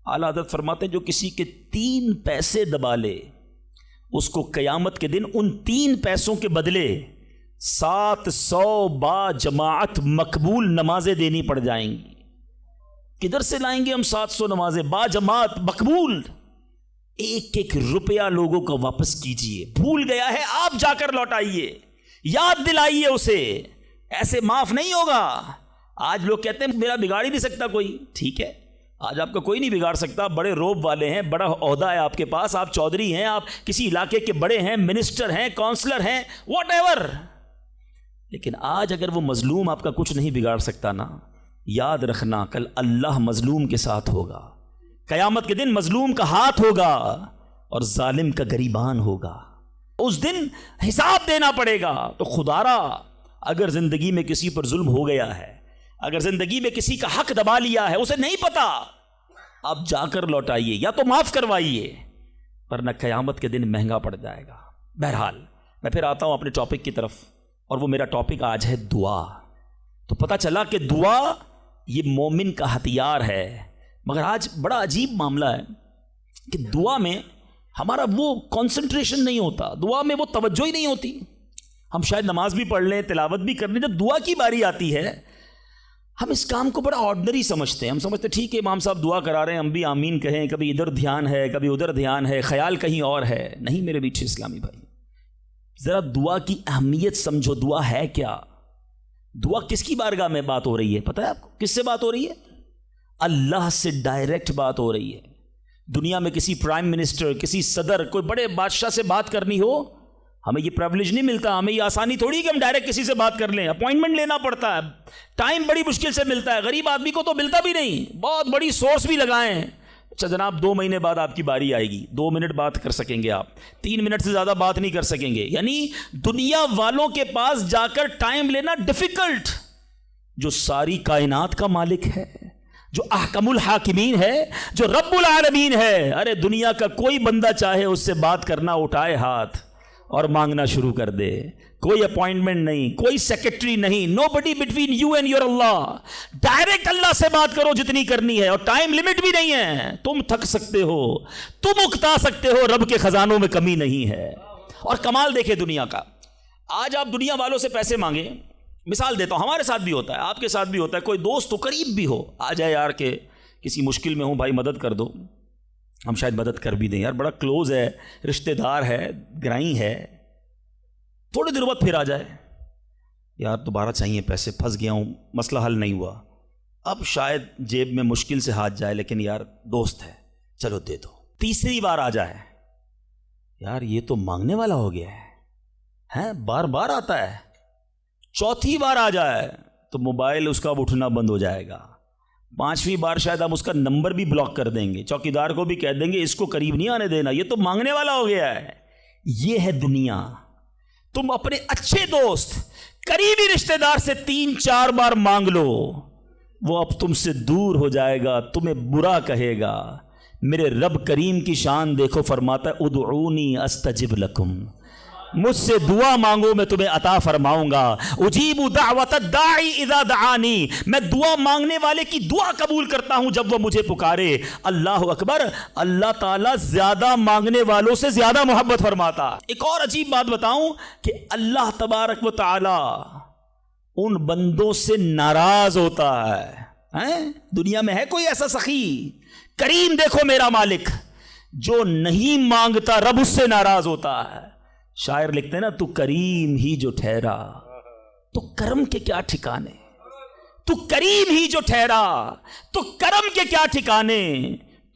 [SPEAKER 2] اعلیٰ حضرت فرماتے ہیں جو کسی کے 3 پیسے دبا لے، اس کو قیامت کے دن ان 3 پیسوں کے بدلے 700 با جماعت مقبول نمازیں دینی پڑ جائیں گی۔ کدھر سے لائیں گے ہم 700 نمازیں با جماعت مقبول؟ ایک ایک روپیہ لوگوں کا واپس کیجئے، بھول گیا ہے آپ جا کر لوٹائیے، یاد دلائیے اسے، ایسے معاف نہیں ہوگا۔ آج لوگ کہتے ہیں میرا بگاڑ ہی نہیں سکتا کوئی، ٹھیک ہے، آج آپ کا کوئی نہیں بگاڑ سکتا، بڑے روب والے ہیں، بڑا عہدہ ہے آپ کے پاس، آپ چودھری ہیں، آپ کسی علاقے کے بڑے ہیں، منسٹر ہیں، کونسلر ہیں، واٹ ایور، لیکن آج اگر وہ مظلوم آپ کا کچھ نہیں بگاڑ سکتا نا، یاد رکھنا کل اللہ مظلوم کے ساتھ ہوگا، قیامت کے دن مظلوم کا ہاتھ ہوگا اور ظالم کا گریبان ہوگا، اس دن حساب دینا پڑے گا۔ تو خدا را اگر زندگی میں کسی پر ظلم ہو گیا ہے، اگر زندگی میں کسی کا حق دبا لیا ہے، اسے نہیں پتا، آپ جا کر لوٹائیے یا تو معاف کروائیے، ورنہ قیامت کے دن مہنگا پڑ جائے گا۔ بہرحال میں پھر آتا ہوں اپنے ٹاپک کی طرف، اور وہ میرا ٹاپک آج ہے دعا۔ تو پتہ چلا کہ دعا یہ مومن کا ہتھیار ہے، مگر آج بڑا عجیب معاملہ ہے کہ دعا میں ہمارا وہ کنسنٹریشن نہیں ہوتا، دعا میں وہ توجہ ہی نہیں ہوتی۔ ہم شاید نماز بھی پڑھ لیں، تلاوت بھی کر لیں، جب دعا کی باری آتی ہے ہم اس کام کو بڑا آرڈنری سمجھتے ہیں۔ ہم سمجھتے ٹھیک ہے امام صاحب دعا کرا رہے ہیں، ہم بھی آمین کہیں، کبھی ادھر دھیان ہے، کبھی ادھر دھیان ہے، خیال کہیں اور ہے۔ نہیں میرے میٹھے اسلامی بھائی، ذرا دعا کی اہمیت سمجھو۔ دعا ہے کیا؟ دعا کس کی بارگاہ میں بات ہو رہی ہے؟ پتہ ہے آپ کو کس سے بات ہو رہی ہے؟ اللہ سے ڈائریکٹ بات ہو رہی ہے۔ دنیا میں کسی پرائم منسٹر، کسی صدر، کوئی بڑے بادشاہ سے بات کرنی ہو، ہمیں یہ پریولیج نہیں ملتا، ہمیں یہ آسانی تھوڑی کہ ہم ڈائریکٹ کسی سے بات کر لیں، اپوائنٹمنٹ لینا پڑتا ہے، ٹائم بڑی مشکل سے ملتا ہے، غریب آدمی کو تو ملتا بھی نہیں، بہت بڑی سورس بھی لگائیں، اچھا جناب 2 مہینے بعد آپ کی باری آئے گی, 2 منٹ بات کر سکیں گے آپ, 3 منٹ سے زیادہ بات نہیں کر سکیں گے. یعنی دنیا والوں کے پاس جا کر ٹائم لینا ڈیفیکلٹ. جو ساری کائنات کا مالک ہے, جو احکم الحاکمین ہے, جو رب العالمین ہے, ارے دنیا کا کوئی بندہ چاہے اس سے بات کرنا اٹھائے ہاتھ اور مانگنا شروع کر دے. کوئی اپوائنٹمنٹ نہیں, کوئی سیکرٹری نہیں, no buddy between you and your Allah. Direct Allah سے بات کرو جتنی کرنی ہے, اور ٹائم لمٹ بھی نہیں ہے. تم تھک سکتے ہو, تم اکتا سکتے ہو, رب کے خزانوں میں کمی نہیں ہے. اور کمال دیکھیں دنیا کا, آج آپ دنیا والوں سے پیسے مانگیں, مثال دیتا ہوں, ہمارے ساتھ بھی ہوتا ہے, آپ کے ساتھ بھی ہوتا ہے, کوئی دوست تو قریب بھی ہو, آ جائے یار کہ کسی مشکل میں ہوں بھائی مدد کر دو, ہم شاید مدد کر بھی دیں, یار بڑا کلوز ہے, رشتہ دار ہے, گرائی ہے. تھوڑی دیر بعد پھر آ جائے, یار دوبارہ چاہیے پیسے, پھنس گیا ہوں, مسئلہ حل نہیں ہوا. اب شاید جیب میں مشکل سے ہاتھ جائے, لیکن یار دوست ہے, چلو دے دو. تیسری بار آ جائے, یار یہ تو مانگنے والا ہو گیا ہے, بار بار آتا ہے. چوتھی بار آ جائے تو موبائل اس کا اٹھنا بند ہو جائے گا. 5ویں بار شاید ہم اس کا نمبر بھی بلاک کر دیں گے, چوکیدار کو بھی کہہ دیں گے اس کو قریب نہیں آنے دینا, یہ تو مانگنے والا ہو گیا ہے. یہ ہے دنیا. تم اپنے اچھے دوست, قریبی رشتہ دار سے 3-4 بار مانگ لو, وہ اب تم سے دور ہو جائے گا, تمہیں برا کہے گا. میرے رب کریم کی شان دیکھو, فرماتا ہے ادعونی استجب لکم, مجھ سے دعا مانگو میں تمہیں عطا فرماؤں گا. اجیب دعوت الداعی اذا دعانی, میں دعا مانگنے والے کی دعا قبول کرتا ہوں جب وہ مجھے پکارے. اللہ اکبر, اللہ تعالیٰ زیادہ مانگنے والوں سے زیادہ محبت فرماتا. ایک اور عجیب بات بتاؤں کہ اللہ تبارک و تعالی ان بندوں سے ناراض ہوتا ہے. دنیا میں ہے کوئی ایسا سخی کریم, دیکھو میرا مالک, جو نہیں مانگتا رب اس سے ناراض ہوتا ہے. شاعر لکھتے ہیں نا, تو کریم ہی جو ٹھہرا تو کرم کے کیا ٹھکانے, تو کریم ہی جو ٹھہرا تو کرم کے کیا ٹھکانے,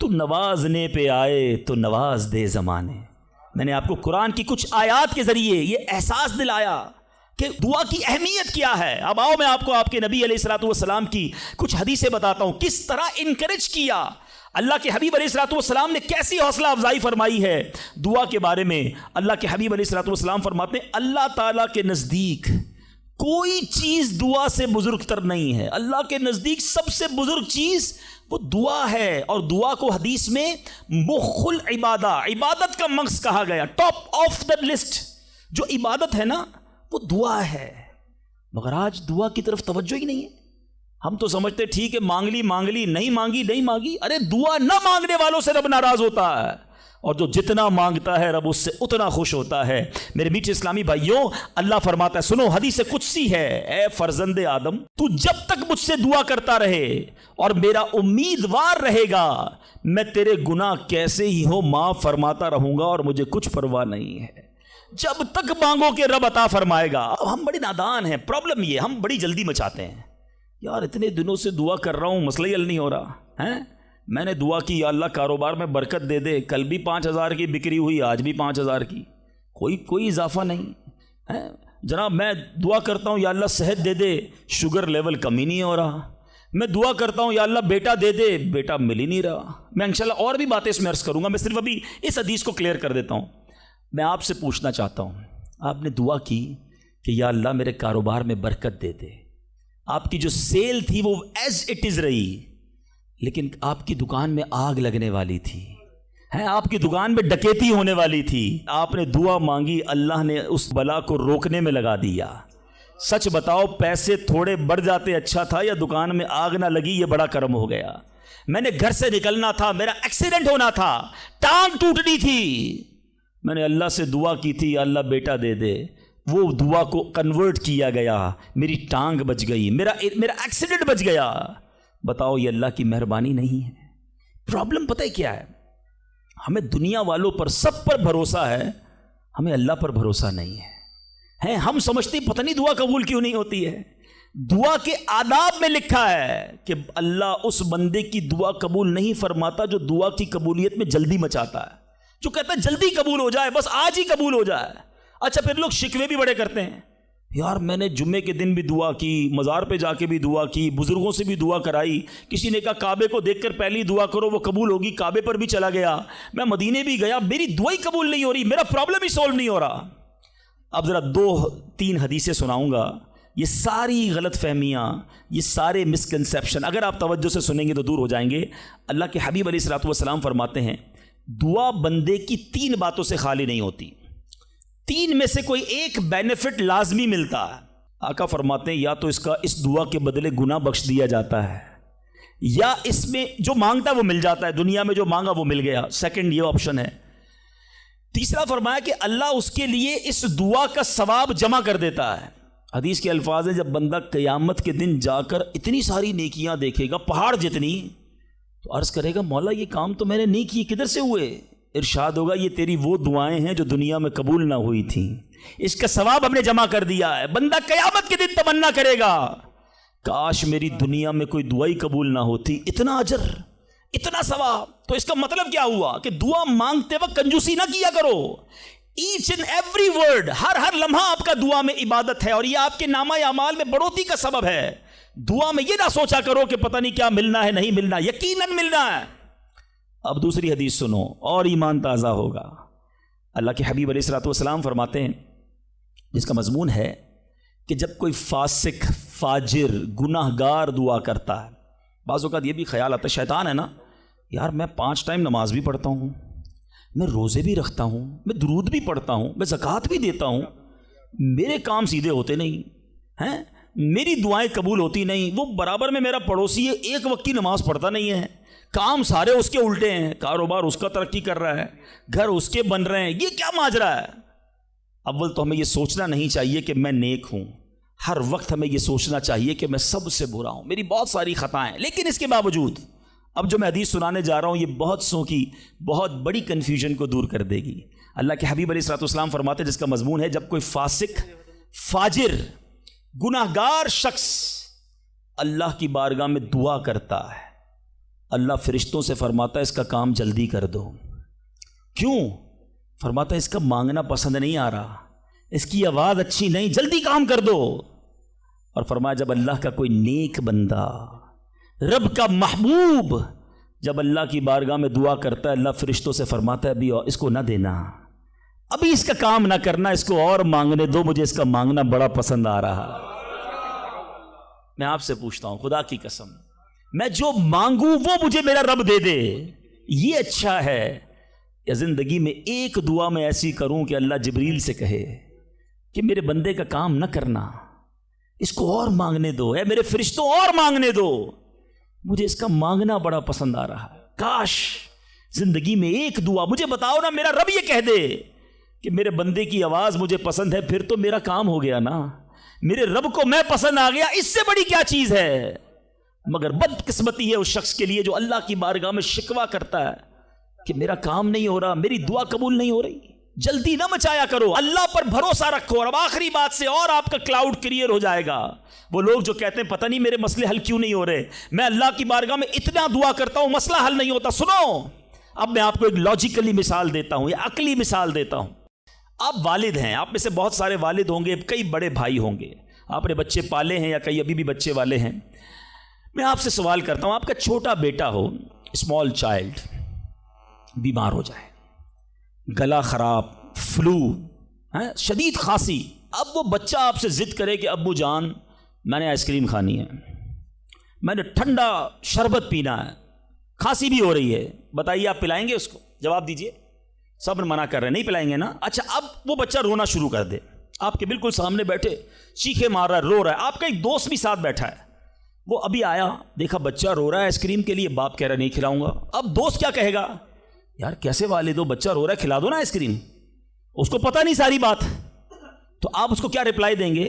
[SPEAKER 2] تو نوازنے پہ آئے تو نواز دے زمانے. میں نے آپ کو قرآن کی کچھ آیات کے ذریعے یہ احساس دلایا کہ دعا کی اہمیت کیا ہے. اب آؤ میں آپ کو آپ کے نبی علیہ الصلوۃ والسلام کی کچھ حدیثیں بتاتا ہوں, کس طرح انکریج کیا. اللہ کے حبیب علیہ الصلوۃ والسلام نے کیسی حوصلہ افزائی فرمائی ہے دعا کے بارے میں. اللہ کے حبیب علیہ الصلوۃ والسلام فرماتے ہیں اللہ تعالیٰ کے نزدیک کوئی چیز دعا سے بزرگ تر نہیں ہے. اللہ کے نزدیک سب سے بزرگ چیز وہ دعا ہے, اور دعا کو حدیث میں مخ العبادہ, عبادت کا مغز کہا گیا. ٹاپ آف دا لسٹ جو عبادت ہے نا وہ دعا ہے. مگر آج دعا کی طرف توجہ ہی نہیں ہے. ہم تو سمجھتے ٹھیک ہے مانگ لی, نہیں مانگی. ارے دعا نہ مانگنے والوں سے رب ناراض ہوتا ہے, اور جو جتنا مانگتا ہے رب اس سے اتنا خوش ہوتا ہے. میرے میٹھے اسلامی بھائیوں, اللہ فرماتا ہے, سنو حدیث قدسی ہے, اے فرزند آدم تو جب تک مجھ سے دعا کرتا رہے اور میرا امیدوار رہے گا, میں تیرے گناہ کیسے ہی ہو معاف فرماتا رہوں گا, اور مجھے کچھ پرواہ نہیں ہے. جب تک مانگو کہ رب عطا فرمائے گا. اب ہم بڑے نادان ہیں, پرابلم یہ ہم بڑی جلدی مچاتے ہیں. یار اتنے دنوں سے دعا کر رہا ہوں, مسئلہ ہی حل نہیں ہو رہا ہے. میں نے دعا کی یا اللہ کاروبار میں برکت دے دے, کل بھی 5,000 کی بکری ہوئی, آج بھی 5,000 کی, کوئی اضافہ نہیں ہے. جناب میں دعا کرتا ہوں یا اللہ صحت دے دے, شوگر لیول کم ہی نہیں ہو رہا. میں دعا کرتا ہوں یا اللہ بیٹا دے دے, بیٹا مل ہی نہیں رہا. میں انشاءاللہ اور بھی باتیں اس میں عرض کروں گا, میں صرف ابھی اس حدیث کو کلیئر کر دیتا ہوں. میں آپ سے پوچھنا چاہتا ہوں, آپ نے دعا کی کہ یا اللہ میرے کاروبار میں برکت دے دے, آپ کی جو سیل تھی وہ ایز اٹ از رہی, لیکن آپ کی دکان میں آگ لگنے والی تھی, آپ کی دکان میں ڈکیتی ہونے والی تھی. آپ نے دعا مانگی, اللہ نے اس بلا کو روکنے میں لگا دیا. سچ بتاؤ پیسے تھوڑے بڑھ جاتے اچھا تھا, یا دکان میں آگ نہ لگی یہ بڑا کرم ہو گیا. میں نے گھر سے نکلنا تھا, میرا ایکسیڈنٹ ہونا تھا, ٹانگ ٹوٹنی تھی, میں نے اللہ سے دعا کی تھی یا اللہ بیٹا دے دے, وہ دعا کو کنورٹ کیا گیا, میری ٹانگ بچ گئی, میرا ایکسیڈنٹ بچ گیا. بتاؤ یہ اللہ کی مہربانی نہیں ہے؟ پرابلم پتہ ہے کیا ہے, ہمیں دنیا والوں پر سب پر بھروسہ ہے, ہمیں اللہ پر بھروسہ نہیں ہے. ہم سمجھتے پتہ نہیں دعا قبول کیوں نہیں ہوتی ہے. دعا کے آداب میں لکھا ہے کہ اللہ اس بندے کی دعا قبول نہیں فرماتا جو دعا کی قبولیت میں جلدی مچاتا ہے, جو کہتا ہے جلدی قبول ہو جائے, بس آج ہی قبول ہو جائے. اچھا پھر لوگ شکوے بھی بڑے کرتے ہیں, یار میں نے جمعے کے دن بھی دعا کی، مزار پہ جا کے بھی دعا کی، بزرگوں سے بھی دعا کرائی، کسی نے کہا کعبے کو دیکھ کر پہلی دعا کرو وہ قبول ہوگی، کعبے پر بھی چلا گیا، میں مدینے بھی گیا، میری دعا ہی قبول نہیں ہو رہی، میرا پرابلم ہی سولو نہیں ہو رہا۔ اب ذرا 2-3 حدیثیں سناؤں گا، یہ ساری غلط فہمیاں، یہ سارے مسکنسیپشن اگر آپ توجہ سے سنیں گے تو دور ہو جائیں گے۔ اللہ کے حبیب علیہ الصلوۃ والسلام فرماتے ہیں دعا بندے کی 3 باتوں سے خالی نہیں ہوتی، 3 میں سے کوئی ایک بینیفٹ لازمی ملتا ہے۔ آقا فرماتے ہیں یا تو اس دعا کے بدلے گناہ بخش دیا جاتا ہے، یا اس میں جو مانگتا ہے وہ مل جاتا ہے، دنیا میں جو مانگا وہ مل گیا، سیکنڈ یہ آپشن ہے۔ تیسرا فرمایا کہ اللہ اس کے لیے اس دعا کا ثواب جمع کر دیتا ہے۔ حدیث کے الفاظ ہیں جب بندہ قیامت کے دن جا کر اتنی ساری نیکیاں دیکھے گا، پہاڑ جتنی، تو عرض کرے گا مولا یہ کام تو میں نے نہیں کیے، کدھر سے ہوئے؟ ارشاد ہوگا یہ تیری وہ دعائیں ہیں جو دنیا میں قبول نہ ہوئی تھیں، اس کا ثواب ہم نے جمع کر دیا ہے۔ بندہ قیامت کے دن تمنا کرے گا کاش میری دنیا میں کوئی دعائی قبول نہ ہوتی، اتنا اجر، اتنا ثواب۔ تو اس کا مطلب کیا ہوا کہ دعا مانگتے وقت کنجوسی نہ کیا کرو، ایچ اینڈ ایوری ورڈ، ہر لمحہ آپ کا دعا میں عبادت ہے، اور یہ آپ کے نامہ اعمال میں بڑھوتری کا سبب ہے۔ دعا میں یہ نہ سوچا کرو کہ پتہ نہیں کیا ملنا ہے، نہیں ملنا، یقیناً ملنا ہے۔ اب دوسری حدیث سنو اور ایمان تازہ ہوگا۔ اللہ کے حبیب علیہ الصلوۃ والسلام فرماتے ہیں جس کا مضمون ہے کہ جب کوئی فاسق، فاجر، گناہ گار دعا کرتا ہے، بعض اوقات یہ بھی خیال آتا ہے شیطان ہے نا، یار میں 5 ٹائم نماز بھی پڑھتا ہوں، میں روزے بھی رکھتا ہوں، میں درود بھی پڑھتا ہوں، میں زکوٰۃ بھی دیتا ہوں، میرے کام سیدھے ہوتے نہیں ہیں، میری دعائیں قبول ہوتی نہیں۔ وہ برابر میں میرا پڑوسی ہے، ایک وقت کی نماز پڑھتا نہیں ہے، کام سارے اس کے الٹے ہیں، کاروبار اس کا ترقی کر رہا ہے، گھر اس کے بن رہے ہیں، یہ کیا ماجرا ہے؟ اول تو ہمیں یہ سوچنا نہیں چاہیے کہ میں نیک ہوں، ہر وقت ہمیں یہ سوچنا چاہیے کہ میں سب سے برا ہوں، میری بہت ساری خطائیں، لیکن اس کے باوجود اب جو میں حدیث سنانے جا رہا ہوں یہ بہت سو کی بہت بڑی کنفیوژن کو دور کر دے گی۔ اللہ کے حبیب علیہ الصلوۃ والسلام فرماتے ہیں جس کا مضمون ہے جب کوئی فاسق، فاجر، گناہ گار شخص اللہ کی بارگاہ میں دعا کرتا ہے، اللہ فرشتوں سے فرماتا ہے اس کا کام جلدی کر دو۔ کیوں؟ فرماتا ہے اس کا مانگنا پسند نہیں آ رہا، اس کی آواز اچھی نہیں، جلدی کام کر دو۔ اور فرمایا جب اللہ کا کوئی نیک بندہ، رب کا محبوب جب اللہ کی بارگاہ میں دعا کرتا ہے، اللہ فرشتوں سے فرماتا ہے ابھی اس کو نہ دینا، ابھی اس کا کام نہ کرنا، اس کو اور مانگنے دو، مجھے اس کا مانگنا بڑا پسند آ رہا۔ میں آپ سے پوچھتا ہوں خدا کی قسم، میں جو مانگوں وہ مجھے میرا رب دے دے، یہ اچھا ہے، یا زندگی میں ایک دعا میں ایسی کروں کہ اللہ جبریل سے کہے کہ میرے بندے کا کام نہ کرنا، اس کو اور مانگنے دو، اے میرے فرشتوں اور مانگنے دو، مجھے اس کا مانگنا بڑا پسند آ رہا ہے۔ کاش زندگی میں ایک دعا، مجھے بتاؤ نا، میرا رب یہ کہہ دے کہ میرے بندے کی آواز مجھے پسند ہے، پھر تو میرا کام ہو گیا نا، میرے رب کو میں پسند آ گیا، اس سے بڑی کیا چیز ہے؟ مگر بدقسمتی ہے اس شخص کے لیے جو اللہ کی بارگاہ میں شکوہ کرتا ہے کہ میرا کام نہیں ہو رہا، میری دعا قبول نہیں ہو رہی۔ جلدی نہ مچایا کرو، اللہ پر بھروسہ رکھو۔ اور اب آخری بات سے اور آپ کا کلاؤڈ کلیئر ہو جائے گا۔ وہ لوگ جو کہتے ہیں پتہ نہیں میرے مسئلے حل کیوں نہیں ہو رہے، میں اللہ کی بارگاہ میں اتنا دعا کرتا ہوں مسئلہ حل نہیں ہوتا، سنو اب میں آپ کو ایک لاجیکلی مثال دیتا ہوں یا عقلی مثال دیتا ہوں۔ آپ والد ہیں، آپ میں سے بہت سارے والد ہوں گے، کئی بڑے بھائی ہوں گے، آپ نے بچے پالے ہیں یا کئی ابھی بھی بچے والے ہیں۔ میں آپ سے سوال کرتا ہوں، آپ کا چھوٹا بیٹا ہو، اسمال چائلڈ، بیمار ہو جائے، گلا خراب، فلو، شدید کھانسی، اب وہ بچہ آپ سے ضد کرے کہ ابو جان میں نے آئس کریم کھانی ہے، میں نے ٹھنڈا شربت پینا ہے، کھانسی بھی ہو رہی ہے، بتائیے آپ پلائیں گے اس کو؟ جواب دیجئے۔ سب منع کر رہے ہیں نہیں پلائیں گے نا؟ اچھا اب وہ بچہ رونا شروع کر دے، آپ کے بالکل سامنے بیٹھے چیخے مار رہا ہے، رو رہا ہے، آپ کا ایک دوست بھی ساتھ بیٹھا ہے، وہ ابھی آیا دیکھا بچہ رو رہا ہے آئس کریم کے لیے، باپ کہہ رہا نہیں کھلاؤں گا۔ اب دوست کیا کہے گا؟ یار کیسے والد ہو، بچہ رو رہا ہے کھلا دو نا آئس کریم، اس کو پتہ نہیں ساری بات۔ تو آپ اس کو کیا رپلائی دیں گے؟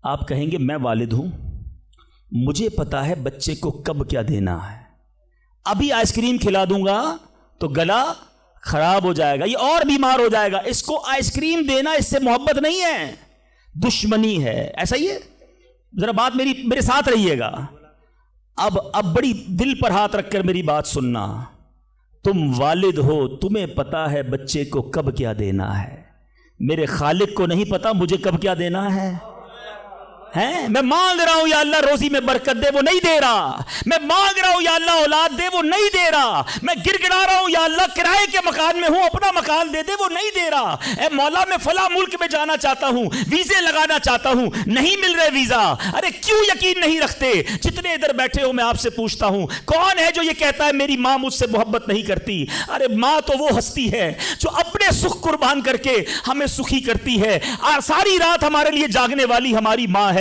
[SPEAKER 2] آپ کہیں گے میں والد ہوں، مجھے پتہ ہے بچے کو کب کیا دینا ہے، ابھی آئس کریم کھلا دوں گا تو گلا خراب ہو جائے گا، یہ اور بیمار ہو جائے گا، اس کو آئس کریم دینا اس سے محبت نہیں ہے، دشمنی ہے۔ ایسا ہی ہے؟ ذرا بات میرے ساتھ رہیے گا، اب بڑی دل پر ہاتھ رکھ کر میری بات سننا۔ تم والد ہو، تمہیں پتا ہے بچے کو کب کیا دینا ہے، میرے خالق کو نہیں پتا مجھے کب کیا دینا ہے. میں مانگ رہا ہوں یا اللہ روزی میں برکت دے، وہ نہیں دے رہا. میں مانگ رہا ہوں یا اللہ اولاد دے، وہ نہیں دے رہا. میں گر گڑا رہا ہوں یا اللہ کرائے کے مکان میں ہوں، اپنا مکان دے دے، وہ نہیں دے رہا. اے مولا میں فلاں ملک میں جانا چاہتا ہوں، ویزے لگانا چاہتا ہوں، نہیں مل رہے ویزا. ارے کیوں یقین نہیں رکھتے؟ جتنے ادھر بیٹھے ہو میں آپ سے پوچھتا ہوں، کون ہے جو یہ کہتا ہے میری ماں مجھ سے محبت نہیں کرتی؟ ارے ماں تو وہ ہستی ہے جو اپنے سکھ قربان کر کے ہمیں سکھی کرتی ہے، اور ساری رات ہمارے لیے جاگنے والی ہماری ماں ہے.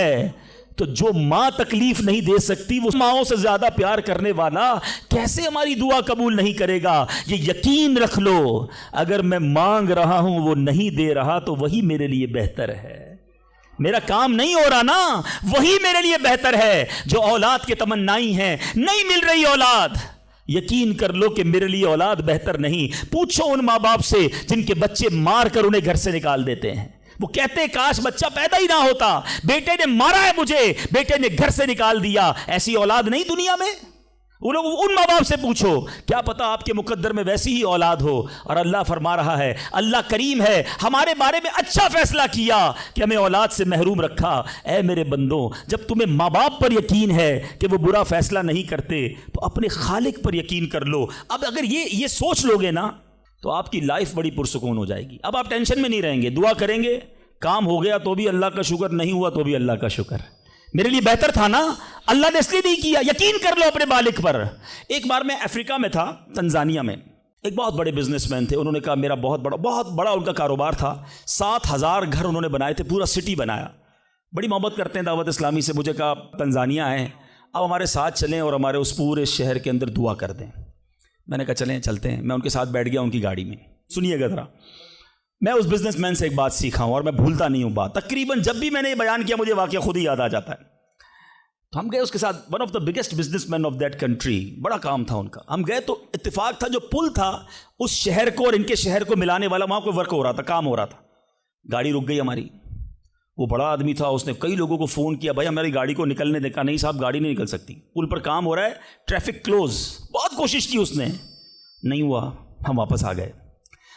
[SPEAKER 2] تو جو ماں تکلیف نہیں دے سکتی، وہ ماؤں سے زیادہ پیار کرنے والا کیسے ہماری دعا قبول نہیں کرے گا؟ یہ یقین رکھ لو، اگر میں مانگ رہا ہوں وہ نہیں دے رہا تو وہی میرے لیے بہتر ہے. میرا کام نہیں ہو رہا نا، وہی میرے لیے بہتر ہے. جو اولاد کے تمنائی ہیں، نہیں مل رہی اولاد، یقین کر لو کہ میرے لیے اولاد بہتر نہیں. پوچھو ان ماں باپ سے جن کے بچے مار کر انہیں گھر سے نکال دیتے ہیں. وہ کہتے ہیں کاش بچہ پیدا ہی نہ ہوتا، بیٹے نے مارا ہے مجھے، بیٹے نے گھر سے نکال دیا. ایسی اولاد نہیں دنیا میں. وہ لوگ ان ماں باپ سے پوچھو، کیا پتا آپ کے مقدر میں ویسی ہی اولاد ہو. اور اللہ فرما رہا ہے، اللہ کریم ہے، ہمارے بارے میں اچھا فیصلہ کیا کہ ہمیں اولاد سے محروم رکھا. اے میرے بندوں، جب تمہیں ماں باپ پر یقین ہے کہ وہ برا فیصلہ نہیں کرتے تو اپنے خالق پر یقین کر لو. اب اگر یہ سوچ لو گے نا تو آپ کی لائف بڑی پرسکون ہو جائے گی. اب آپ ٹینشن میں نہیں رہیں گے، دعا کریں گے، کام ہو گیا تو بھی اللہ کا شکر، نہیں ہوا تو بھی اللہ کا شکر. میرے لیے بہتر تھا نا، اللہ نے اس لیے نہیں کیا. یقین کر لو اپنے مالک پر. ایک بار میں افریقہ میں تھا، تنزانیہ میں. ایک بہت بڑے بزنس مین تھے، انہوں نے کہا میرا بہت بڑا ان کا کاروبار تھا. 7,000 گھر انہوں نے بنائے تھے، پورا سٹی بنایا. بڑی محبت کرتے ہیں دعوت اسلامی سے. مجھے کہا تنزانیہ آئے، اب ہمارے ساتھ چلیں اور ہمارے اس پورے شہر کے اندر دعا کر دیں. میں نے کہا چلیں چلتے ہیں. میں ان کے ساتھ بیٹھ گیا ان کی گاڑی میں. سنیے گا ذرا، میں اس بزنس مین سے ایک بات سیکھا ہوں اور میں بھولتا نہیں ہوں بات. تقریباً جب بھی میں نے یہ بیان کیا مجھے واقعہ خود ہی یاد آ جاتا ہے. تو ہم گئے اس کے ساتھ، one of the biggest business man of that country, بڑا کام تھا ان کا. ہم گئے تو اتفاق تھا جو پل تھا اس شہر کو اور ان کے شہر کو ملانے والا، وہاں کوئی ورک ہو رہا تھا، کام ہو رہا تھا. گاڑی رک گئی ہماری. وہ بڑا آدمی تھا، اس نے کئی لوگوں کو فون کیا، بھائی ہماری گاڑی کو نکلنے دیکھا. نہیں صاحب گاڑی نہیں نکل سکتی، پل پر کام ہو رہا ہے، ٹریفک کلوز. بہت کوشش کی اس نے، نہیں ہوا. ہم واپس آ گئے.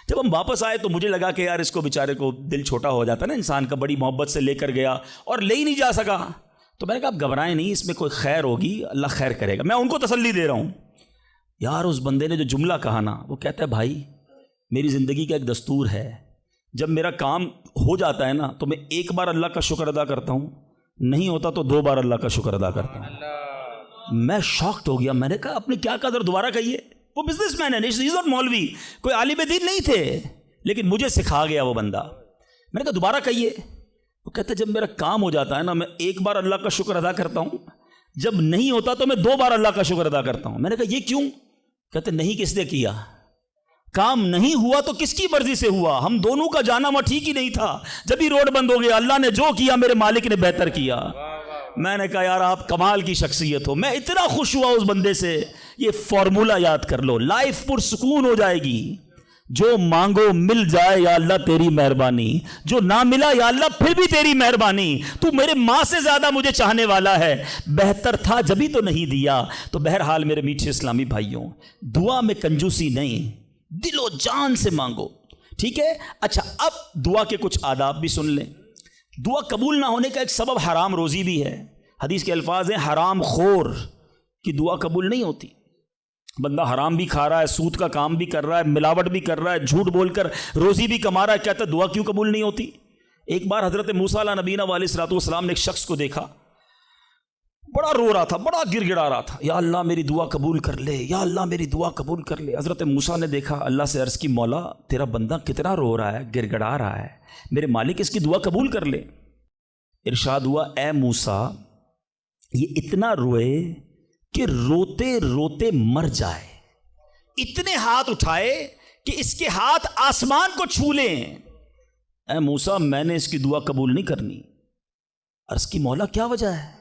[SPEAKER 2] جب ہم واپس آئے تو مجھے لگا کہ یار اس کو بیچارے کو دل چھوٹا ہو جاتا ہے نا انسان کا، بڑی محبت سے لے کر گیا اور لے ہی نہیں جا سکا. تو میں نے کہا آپ گھبرائیں نہیں، اس میں کوئی خیر ہوگی، اللہ خیر کرے گا. میں ان کو تسلی دے رہا ہوں. یار اس بندے نے جو جملہ کہا نا، وہ کہتا ہے بھائی میری زندگی کا ایک دستور ہے، جب میرا کام ہو جاتا ہے نا تو میں ایک بار اللہ کا شکر ادا کرتا ہوں، نہیں ہوتا تو 2 بار اللہ کا شکر ادا کرتا ہوں. میں شاکڈ ہو گیا. میں نے کہا آپ نے کیا کہا، ذرا دوبارہ کہیے. وہ بزنس مین ہے، ناٹ مولوی، کوئی عالم دین نہیں تھے، لیکن مجھے سکھا گیا وہ بندہ. میں نے کہا دوبارہ کہیے. وہ کہتا ہے جب میرا کام ہو جاتا ہے نا میں ایک بار اللہ کا شکر ادا کرتا ہوں، جب نہیں ہوتا تو میں 2 بار اللہ کا شکر ادا کرتا ہوں. میں نے کہا یہ کیوں؟ کہتے نہیں کس نے کیا، کام نہیں ہوا تو کس کی مرضی سے ہوا، ہم دونوں کا جانا وہاں ٹھیک ہی نہیں تھا. جب ہی روڈ بند ہو گیا، اللہ نے جو کیا میرے مالک نے بہتر کیا. میں نے کہا یار آپ کمال کی شخصیت ہو. میں اتنا خوش ہوا اس بندے سے. یہ فارمولہ یاد کر لو، لائف پرسکون ہو جائے گی. جو مانگو مل جائے یا اللہ تیری مہربانی، جو نہ ملا یا اللہ پھر بھی تیری مہربانی. تو میرے ماں سے زیادہ مجھے چاہنے والا ہے، بہتر تھا جبھی تو نہیں دیا. تو بہرحال میرے میٹھے اسلامی بھائیوں، دعا میں کنجوسی نہیں، دل و جان سے مانگو. ٹھیک ہے؟ اچھا اب دعا کے کچھ آداب بھی سن لیں. دعا قبول نہ ہونے کا ایک سبب حرام روزی بھی ہے. حدیث کے الفاظ ہیں حرام خور کی دعا قبول نہیں ہوتی. بندہ حرام بھی کھا رہا ہے، سود کا کام بھی کر رہا ہے، ملاوٹ بھی کر رہا ہے، جھوٹ بول کر روزی بھی کما رہا ہے، کہتا ہے دعا کیوں قبول نہیں ہوتی؟ ایک بار حضرت موسیٰ علیہ نبینا علیہ الصلوۃ والسلام نے ایک شخص کو دیکھا، بڑا رو رہا تھا، بڑا گر گڑا رہا تھا، یا اللہ میری دعا قبول کر لے، یا اللہ میری دعا قبول کر لے. حضرت موسیٰ نے دیکھا، اللہ سے عرض کی مولا تیرا بندہ کتنا رو رہا ہے، گر گڑا رہا ہے، میرے مالک اس کی دعا قبول کر لے. ارشاد ہوا اے موسیٰ یہ اتنا روئے کہ روتے روتے مر جائے، اتنے ہاتھ اٹھائے کہ اس کے ہاتھ آسمان کو چھو لیں. اے موسیٰ میں نے اس کی دعا قبول نہیں کرنی. عرض کی مولا کیا وجہ ہے؟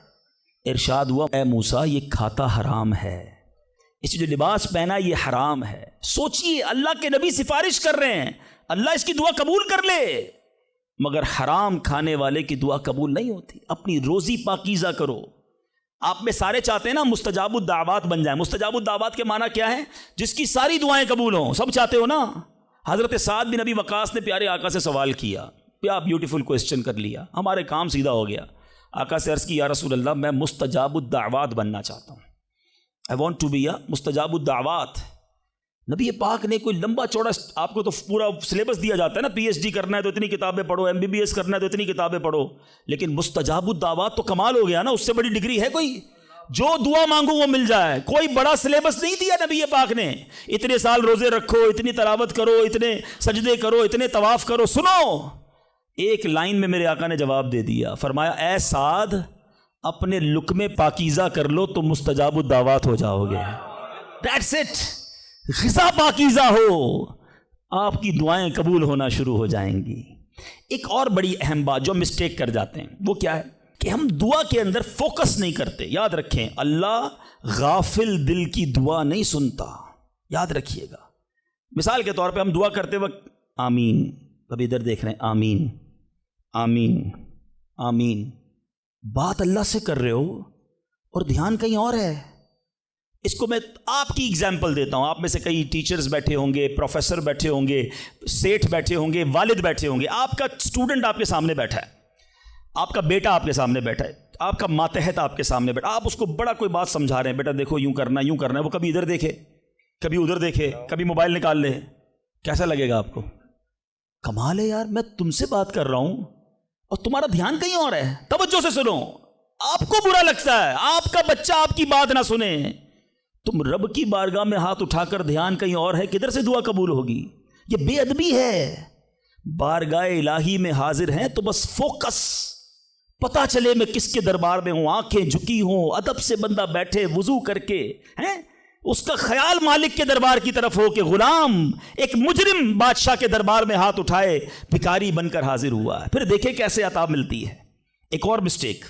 [SPEAKER 2] ارشاد ہوا اے موسیٰ یہ کھاتا حرام ہے، اس جو لباس پہنا یہ حرام ہے. سوچئے اللہ کے نبی سفارش کر رہے ہیں اللہ اس کی دعا قبول کر لے، مگر حرام کھانے والے کی دعا قبول نہیں ہوتی. اپنی روزی پاکیزہ کرو. آپ میں سارے چاہتے ہیں نا مستجاب الدعوات بن جائیں. مستجاب الدعوات کے معنی کیا ہے؟ جس کی ساری دعائیں قبول ہوں. سب چاہتے ہو نا؟ حضرت سعد بن ابی وقاص نے پیارے آقا سے سوال کیا، کیا بیوٹیفل کویسچن کر لیا، ہمارے کام سیدھا ہو گیا. آقا سے عرض کی یا رسول اللہ میں مستجاب الدعوات بننا چاہتا ہوں، I want to be a مستجاب الدعوات. نبی پاک نے کوئی لمبا چوڑا، آپ کو تو پورا سلیبس دیا جاتا ہے نا، پی ایچ ڈی کرنا ہے تو اتنی کتابیں پڑھو، ایم بی بی ایس کرنا ہے تو اتنی کتابیں پڑھو، لیکن مستجاب الدعوات تو کمال ہو گیا نا، اس سے بڑی ڈگری ہے کوئی؟ جو دعا مانگو وہ مل جائے. کوئی بڑا سلیبس نہیں دیا نبی پاک نے، اتنے سال روزے رکھو، اتنی تلاوت کرو، اتنے سجدے کرو، اتنے طواف کرو. سنو، ایک لائن میں میرے آقا نے جواب دے دیا، فرمایا اے سعد اپنے لقمے پاکیزہ کر لو تو مستجاب الدعوات ہو جاؤ گے. That's it. غذا پاکیزہ ہو، آپ کی دعائیں قبول ہونا شروع ہو جائیں گی. ایک اور بڑی اہم بات جو مسٹیک کر جاتے ہیں وہ کیا ہے کہ ہم دعا کے اندر فوکس نہیں کرتے. یاد رکھیں اللہ غافل دل کی دعا نہیں سنتا، یاد رکھیے گا. مثال کے طور پہ ہم دعا کرتے وقت آمین، ابھی ادھر دیکھ رہے ہیں آمین آمین آمین، بات اللہ سے کر رہے ہو اور دھیان کہیں اور ہے. اس کو میں آپ کی اگزامپل دیتا ہوں. آپ میں سے کئی ٹیچرز بیٹھے ہوں گے، پروفیسر بیٹھے ہوں گے، سیٹھ بیٹھے ہوں گے، والد بیٹھے ہوں گے. آپ کا اسٹوڈنٹ آپ کے سامنے بیٹھا ہے، آپ کا بیٹا آپ کے سامنے بیٹھا ہے، آپ کا ماتحت آپ کے سامنے بیٹھا، آپ اس کو بڑا کوئی بات سمجھا رہے ہیں، بیٹا دیکھو یوں کرنا یوں کرنا ہے. وہ کبھی ادھر دیکھے، کبھی ادھر دیکھے، کبھی موبائل نکال لے. کیسا لگے گا آپ کو؟ کمال ہے یار، میں تم سے بات کر رہا ہوں اور تمہارا دھیان کہیں اور ہے. توجہ سے سنو، آپ کو برا لگتا ہے آپ کا بچہ آپ کی بات نہ سنے. تم رب کی بارگاہ میں ہاتھ اٹھا کر دھیان کہیں اور ہے، کدھر سے دعا قبول ہوگی؟ یہ بے ادبی ہے. بارگاہ الہی میں حاضر ہیں تو بس فوکس، پتہ چلے میں کس کے دربار میں ہوں، آنکھیں جھکی ہوں، ادب سے بندہ بیٹھے وضو کر کے ہیں، اس کا خیال مالک کے دربار کی طرف ہو کہ غلام ایک مجرم بادشاہ کے دربار میں ہاتھ اٹھائے بھکاری بن کر حاضر ہوا ہے. پھر دیکھیں کیسے عطا ملتی ہے. ایک اور مسٹیک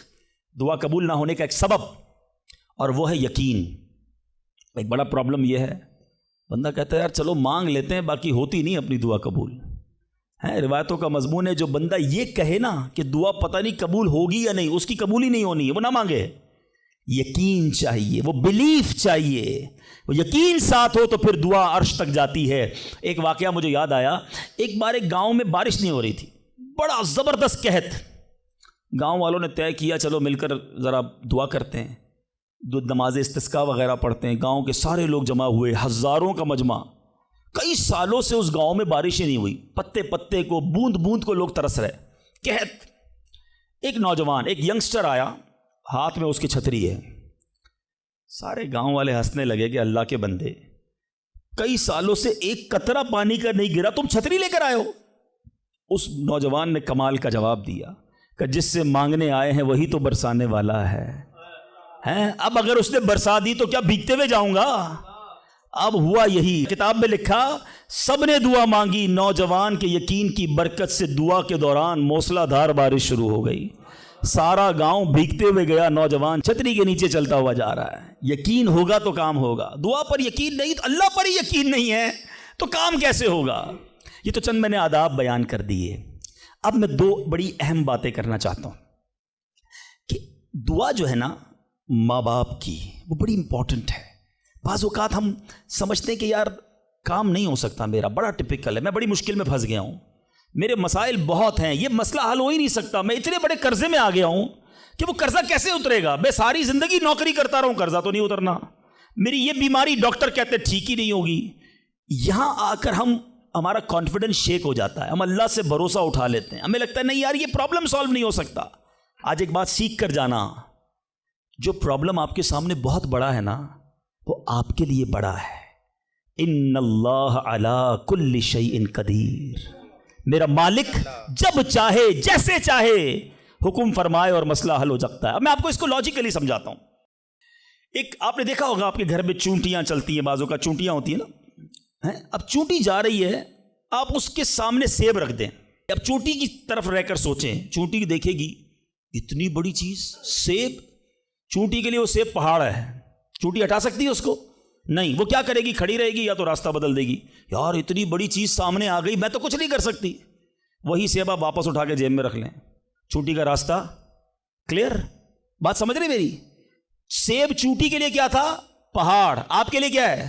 [SPEAKER 2] دعا قبول نہ ہونے کا ایک سبب، اور وہ ہے یقین. ایک بڑا پرابلم یہ ہے، بندہ کہتا ہے یار چلو مانگ لیتے ہیں، باقی ہوتی نہیں اپنی دعا قبول ہے. روایتوں کا مضمون ہے جو بندہ یہ کہے نا کہ دعا پتہ نہیں قبول ہوگی یا نہیں، اس کی قبول ہی نہیں ہونی ہے، وہ نہ مانگے. یقین چاہیے، وہ بلیف چاہیے، وہ یقین ساتھ ہو تو پھر دعا عرش تک جاتی ہے. ایک واقعہ مجھے یاد آیا، ایک بار ایک گاؤں میں بارش نہیں ہو رہی تھی، بڑا زبردست قحط. گاؤں والوں نے طے کیا چلو مل کر ذرا دعا کرتے ہیں، نماز استسقاء وغیرہ پڑھتے ہیں. گاؤں کے سارے لوگ جمع ہوئے، ہزاروں کا مجمع. کئی سالوں سے اس گاؤں میں بارش ہی نہیں ہوئی، پتے پتے کو، بوند بوند کو لوگ ترس رہے، قحط. ایک نوجوان، ایک ینگسٹر آیا، ہاتھ میں اس کی چھتری ہے. سارے گاؤں والے ہنسنے لگے کہ اللہ کے بندے، کئی سالوں سے ایک قطرہ پانی کا نہیں گرا، تم چھتری لے کر آئے ہو. اس نوجوان نے کمال کا جواب دیا کہ جس سے مانگنے آئے ہیں وہی تو برسانے والا ہے. اب اگر اس نے برسا دی تو کیا بھیگتے ہوئے جاؤں گا؟ اب ہوا یہی، کتاب میں لکھا سب نے دعا مانگی، نوجوان کے یقین کی برکت سے دعا کے دوران موسلا دھار بارش شروع ہو گئی. سارا گاؤں بھیگتے ہوئے گیا، نوجوان چھتری کے نیچے چلتا ہوا جا رہا ہے. یقین ہوگا تو کام ہوگا. دعا پر یقین نہیں تو اللہ پر ہی یقین نہیں ہے تو کام کیسے ہوگا؟ یہ تو چند میں نے آداب بیان کر دیے. اب میں دو بڑی اہم باتیں کرنا چاہتا ہوں کہ دعا جو ہے نا ماں باپ کی، وہ بڑی امپورٹنٹ ہے. بعض اوقات ہم سمجھتے ہیں کہ یار کام نہیں ہو سکتا میرا، بڑا ٹپیکل ہے، میں بڑی مشکل میں پھنس گیا ہوں، میرے مسائل بہت ہیں، یہ مسئلہ حل ہو ہی نہیں سکتا، میں اتنے بڑے قرضے میں آ گیا ہوں کہ وہ قرضہ کیسے اترے گا؟ میں ساری زندگی نوکری کرتا رہوں، قرضہ تو نہیں اترنا، میری یہ بیماری ڈاکٹر کہتے ٹھیک ہی نہیں ہوگی. یہاں آ کر ہمارا کانفیڈنس شیک ہو جاتا ہے، ہم اللہ سے بھروسہ اٹھا لیتے ہیں، ہمیں لگتا ہے نہیں یار یہ پرابلم سالو نہیں ہو سکتا. آج ایک بات سیکھ کر جانا، جو پرابلم آپ کے سامنے بہت بڑا ہے نا وہ آپ کے لیے بڑا ہے. ان اللہ علی کل شیء قدیر، میرا مالک جب چاہے جیسے چاہے حکم فرمائے اور مسئلہ حل ہو سکتا ہے. اب میں آپ کو اس کو لاجیکلی سمجھاتا ہوں. ایک آپ نے دیکھا ہوگا آپ کے گھر میں چونٹیاں چلتی ہیں، بازوں کا چونٹیاں ہوتی ہیں نا. اب چونٹی جا رہی ہے، آپ اس کے سامنے سیب رکھ دیں. اب چونٹی کی طرف رہ کر سوچیں، چونٹی دیکھے گی اتنی بڑی چیز سیب، چونٹی کے لیے وہ سیب پہاڑ ہے، چونٹی ہٹا سکتی ہے اس کو؟ نہیں. وہ کیا کرے گی؟ کھڑی رہے گی یا تو راستہ بدل دے گی. یار اتنی بڑی چیز سامنے آ گئی، میں تو کچھ نہیں کر سکتی. وہی سیب آپ واپس اٹھا کے جیب میں رکھ لیں، چونٹی کا راستہ کلیئر. بات سمجھ رہے میری؟ سیب چونٹی کے لیے کیا تھا؟ پہاڑ. آپ کے لیے کیا ہے؟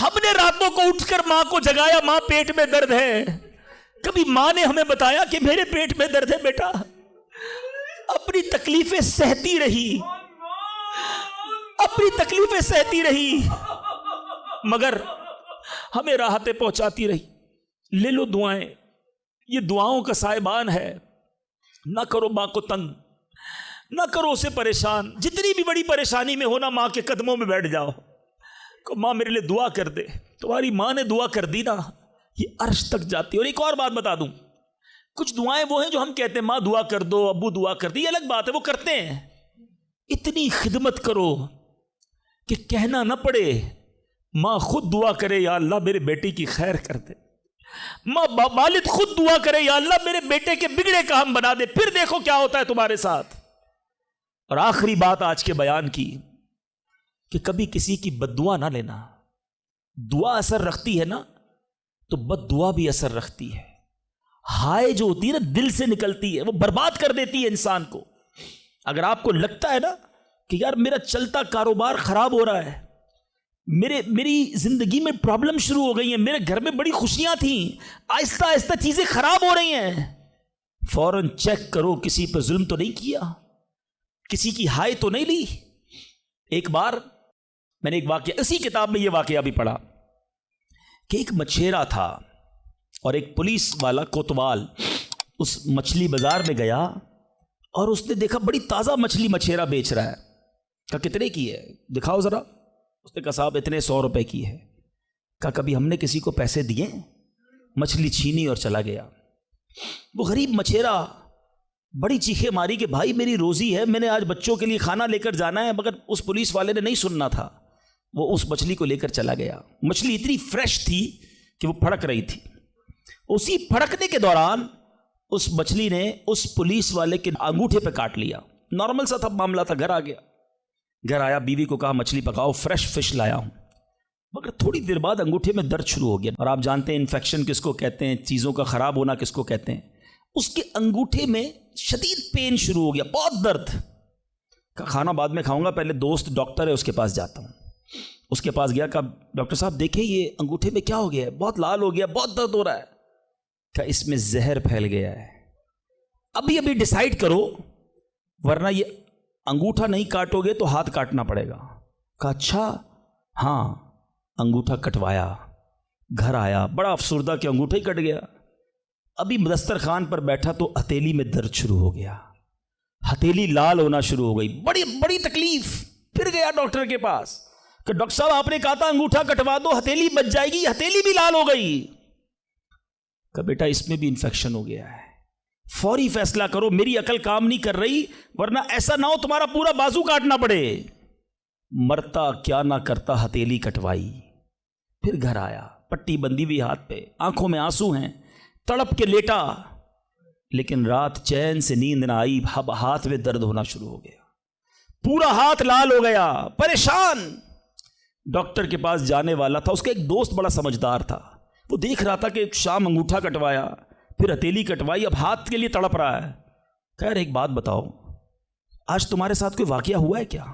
[SPEAKER 2] ہم نے راتوں کو اٹھ کر ماں کو جگایا، ماں پیٹ میں درد ہے، کبھی ماں نے ہمیں بتایا کہ میرے پیٹ میں درد ہے بیٹا؟ اپنی تکلیفیں سہتی رہی، اپنی تکلیفیں سہتی رہی، مگر ہمیں راحتیں پہنچاتی رہی۔ لے لو دعائیں، یہ دعاؤں کا سائبان ہے۔ نہ کرو ماں کو تنگ، نہ کرو اسے پریشان، جتنی بھی بڑی پریشانی میں ہونا ماں کے قدموں میں بیٹھ جاؤ کہ ماں میرے لیے دعا کر دے۔ تمہاری ماں نے دعا کر دی نا، یہ عرش تک جاتی ہے۔ اور ایک اور بات بتا دوں، کچھ دعائیں وہ ہیں جو ہم کہتے ہیں ماں دعا کر دو، ابو دعا کر دی، یہ الگ بات ہے، وہ کرتے ہیں۔ اتنی خدمت کرو کہ کہنا نہ پڑے، ماں خود دعا کرے یا اللہ میرے بیٹی کی خیر کر دے، ماں والد خود دعا کرے یا اللہ میرے بیٹے کے بگڑے کام بنا دے، پھر دیکھو کیا ہوتا ہے تمہارے ساتھ۔ اور آخری بات آج کے بیان کی کہ کبھی کسی کی بد دعا نہ لینا۔ دعا اثر رکھتی ہے نا تو بد دعا بھی اثر رکھتی ہے۔ ہائے جو ہوتی ہے نا دل سے نکلتی ہے، وہ برباد کر دیتی ہے انسان کو۔ اگر آپ کو لگتا ہے نا کہ یار میرا چلتا کاروبار خراب ہو رہا ہے، میری زندگی میں پرابلم شروع ہو گئی ہیں، میرے گھر میں بڑی خوشیاں تھیں، آہستہ آہستہ چیزیں خراب ہو رہی ہیں، فوراً چیک کرو کسی پر ظلم تو نہیں کیا، کسی کی ہائے تو نہیں لی۔ ایک بار میں نے ایک واقعہ، اسی کتاب میں یہ واقعہ بھی پڑھا کہ ایک مچھیرا تھا اور ایک پولیس والا کوتوال اس مچھلی بازار میں گیا اور اس نے دیکھا بڑی تازہ مچھلی مچھیرا بیچ رہا ہے۔ کہا کتنے کی ہے دکھاؤ ذرا۔ اس نے کہا صاحب اتنے 100 روپے کی ہے۔ کہا کبھی ہم نے کسی کو پیسے دیے؟ مچھلی چھینی اور چلا گیا۔ وہ غریب مچھیرا بڑی چیخیں ماری کہ بھائی میری روزی ہے، میں نے آج بچوں کے لیے کھانا لے کر جانا ہے، مگر اس پولیس والے نے نہیں سننا تھا، وہ اس مچھلی کو لے کر چلا گیا۔ مچھلی اتنی فریش تھی کہ وہ پھڑک رہی تھی۔ اسی پھڑکنے کے دوران اس مچھلی نے اس پولیس والے کے انگوٹھے پہ کاٹ لیا۔ نارمل سا تھا معاملہ تھا۔ گھر آ گیا، گھر آیا، بیوی کو کہا مچھلی پکاؤ، فریش فش لایا ہوں، مگر تھوڑی دیر بعد انگوٹھے میں درد شروع ہو گیا۔ اور آپ جانتے ہیں انفیکشن کس کو کہتے ہیں، چیزوں کا خراب ہونا کس کو کہتے ہیں۔ اس کے انگوٹھے میں شدید پین شروع ہو گیا، بہت درد۔ کھانا بعد میں کھاؤں گا، پہلے دوست ڈاکٹر ہے اس کے پاس جاتا ہوں۔ اس کے پاس گیا، کہا ڈاکٹر صاحب دیکھیں یہ انگوٹھے میں کیا ہو گیا ہے، بہت لال ہو گیا، بہت درد ہو رہا ہے۔ کہا اس میں زہر پھیل گیا ہے، ابھی ابھی ڈیسائیڈ کرو ورنہ یہ انگوٹھا نہیں کاٹو گے تو ہاتھ کاٹنا پڑے گا۔ کہا اچھا ہاں۔ انگوٹھا کٹوایا، گھر آیا، بڑا افسردہ کہ انگوٹھا ہی کٹ گیا۔ ابھی دسترخوان پر بیٹھا تو ہتھیلی میں درد شروع ہو گیا، ہتھیلی لال ہونا شروع ہو گئی، بڑی بڑی تکلیف۔ پھر گیا ڈاکٹر کے پاس کہ ڈاکٹر صاحب آپ نے کہا تھا انگوٹھا کٹوا دو ہتھیلی بچ جائے گی، ہتھیلی بھی لال ہو گئی۔ کہ بیٹا اس میں بھی انفیکشن ہو گیا ہے، فوری فیصلہ کرو، میری عقل کام نہیں کر رہی ورنہ ایسا نہ ہو تمہارا پورا بازو کاٹنا پڑے۔ مرتا کیا نہ کرتا، ہتھیلی کٹوائی، پھر گھر آیا، پٹی بندی ہوئی ہاتھ پہ، آنکھوں میں آنسو ہیں، تڑپ کے لیٹا، لیکن رات چین سے نیند نہ آئی، ہاتھ میں درد ہونا شروع ہو گیا، پورا ہاتھ لال ہو گیا، پریشان۔ ڈاکٹر کے پاس جانے والا تھا، اس کا ایک دوست بڑا سمجھدار تھا، وہ دیکھ رہا تھا کہ شام انگوٹھا کٹوایا، پھر ہتھیلی کٹوائی، اب ہاتھ کے لیے تڑپ رہا ہے۔ خیر ایک بات بتاؤ، آج تمہارے ساتھ کوئی واقعہ ہوا ہے کیا؟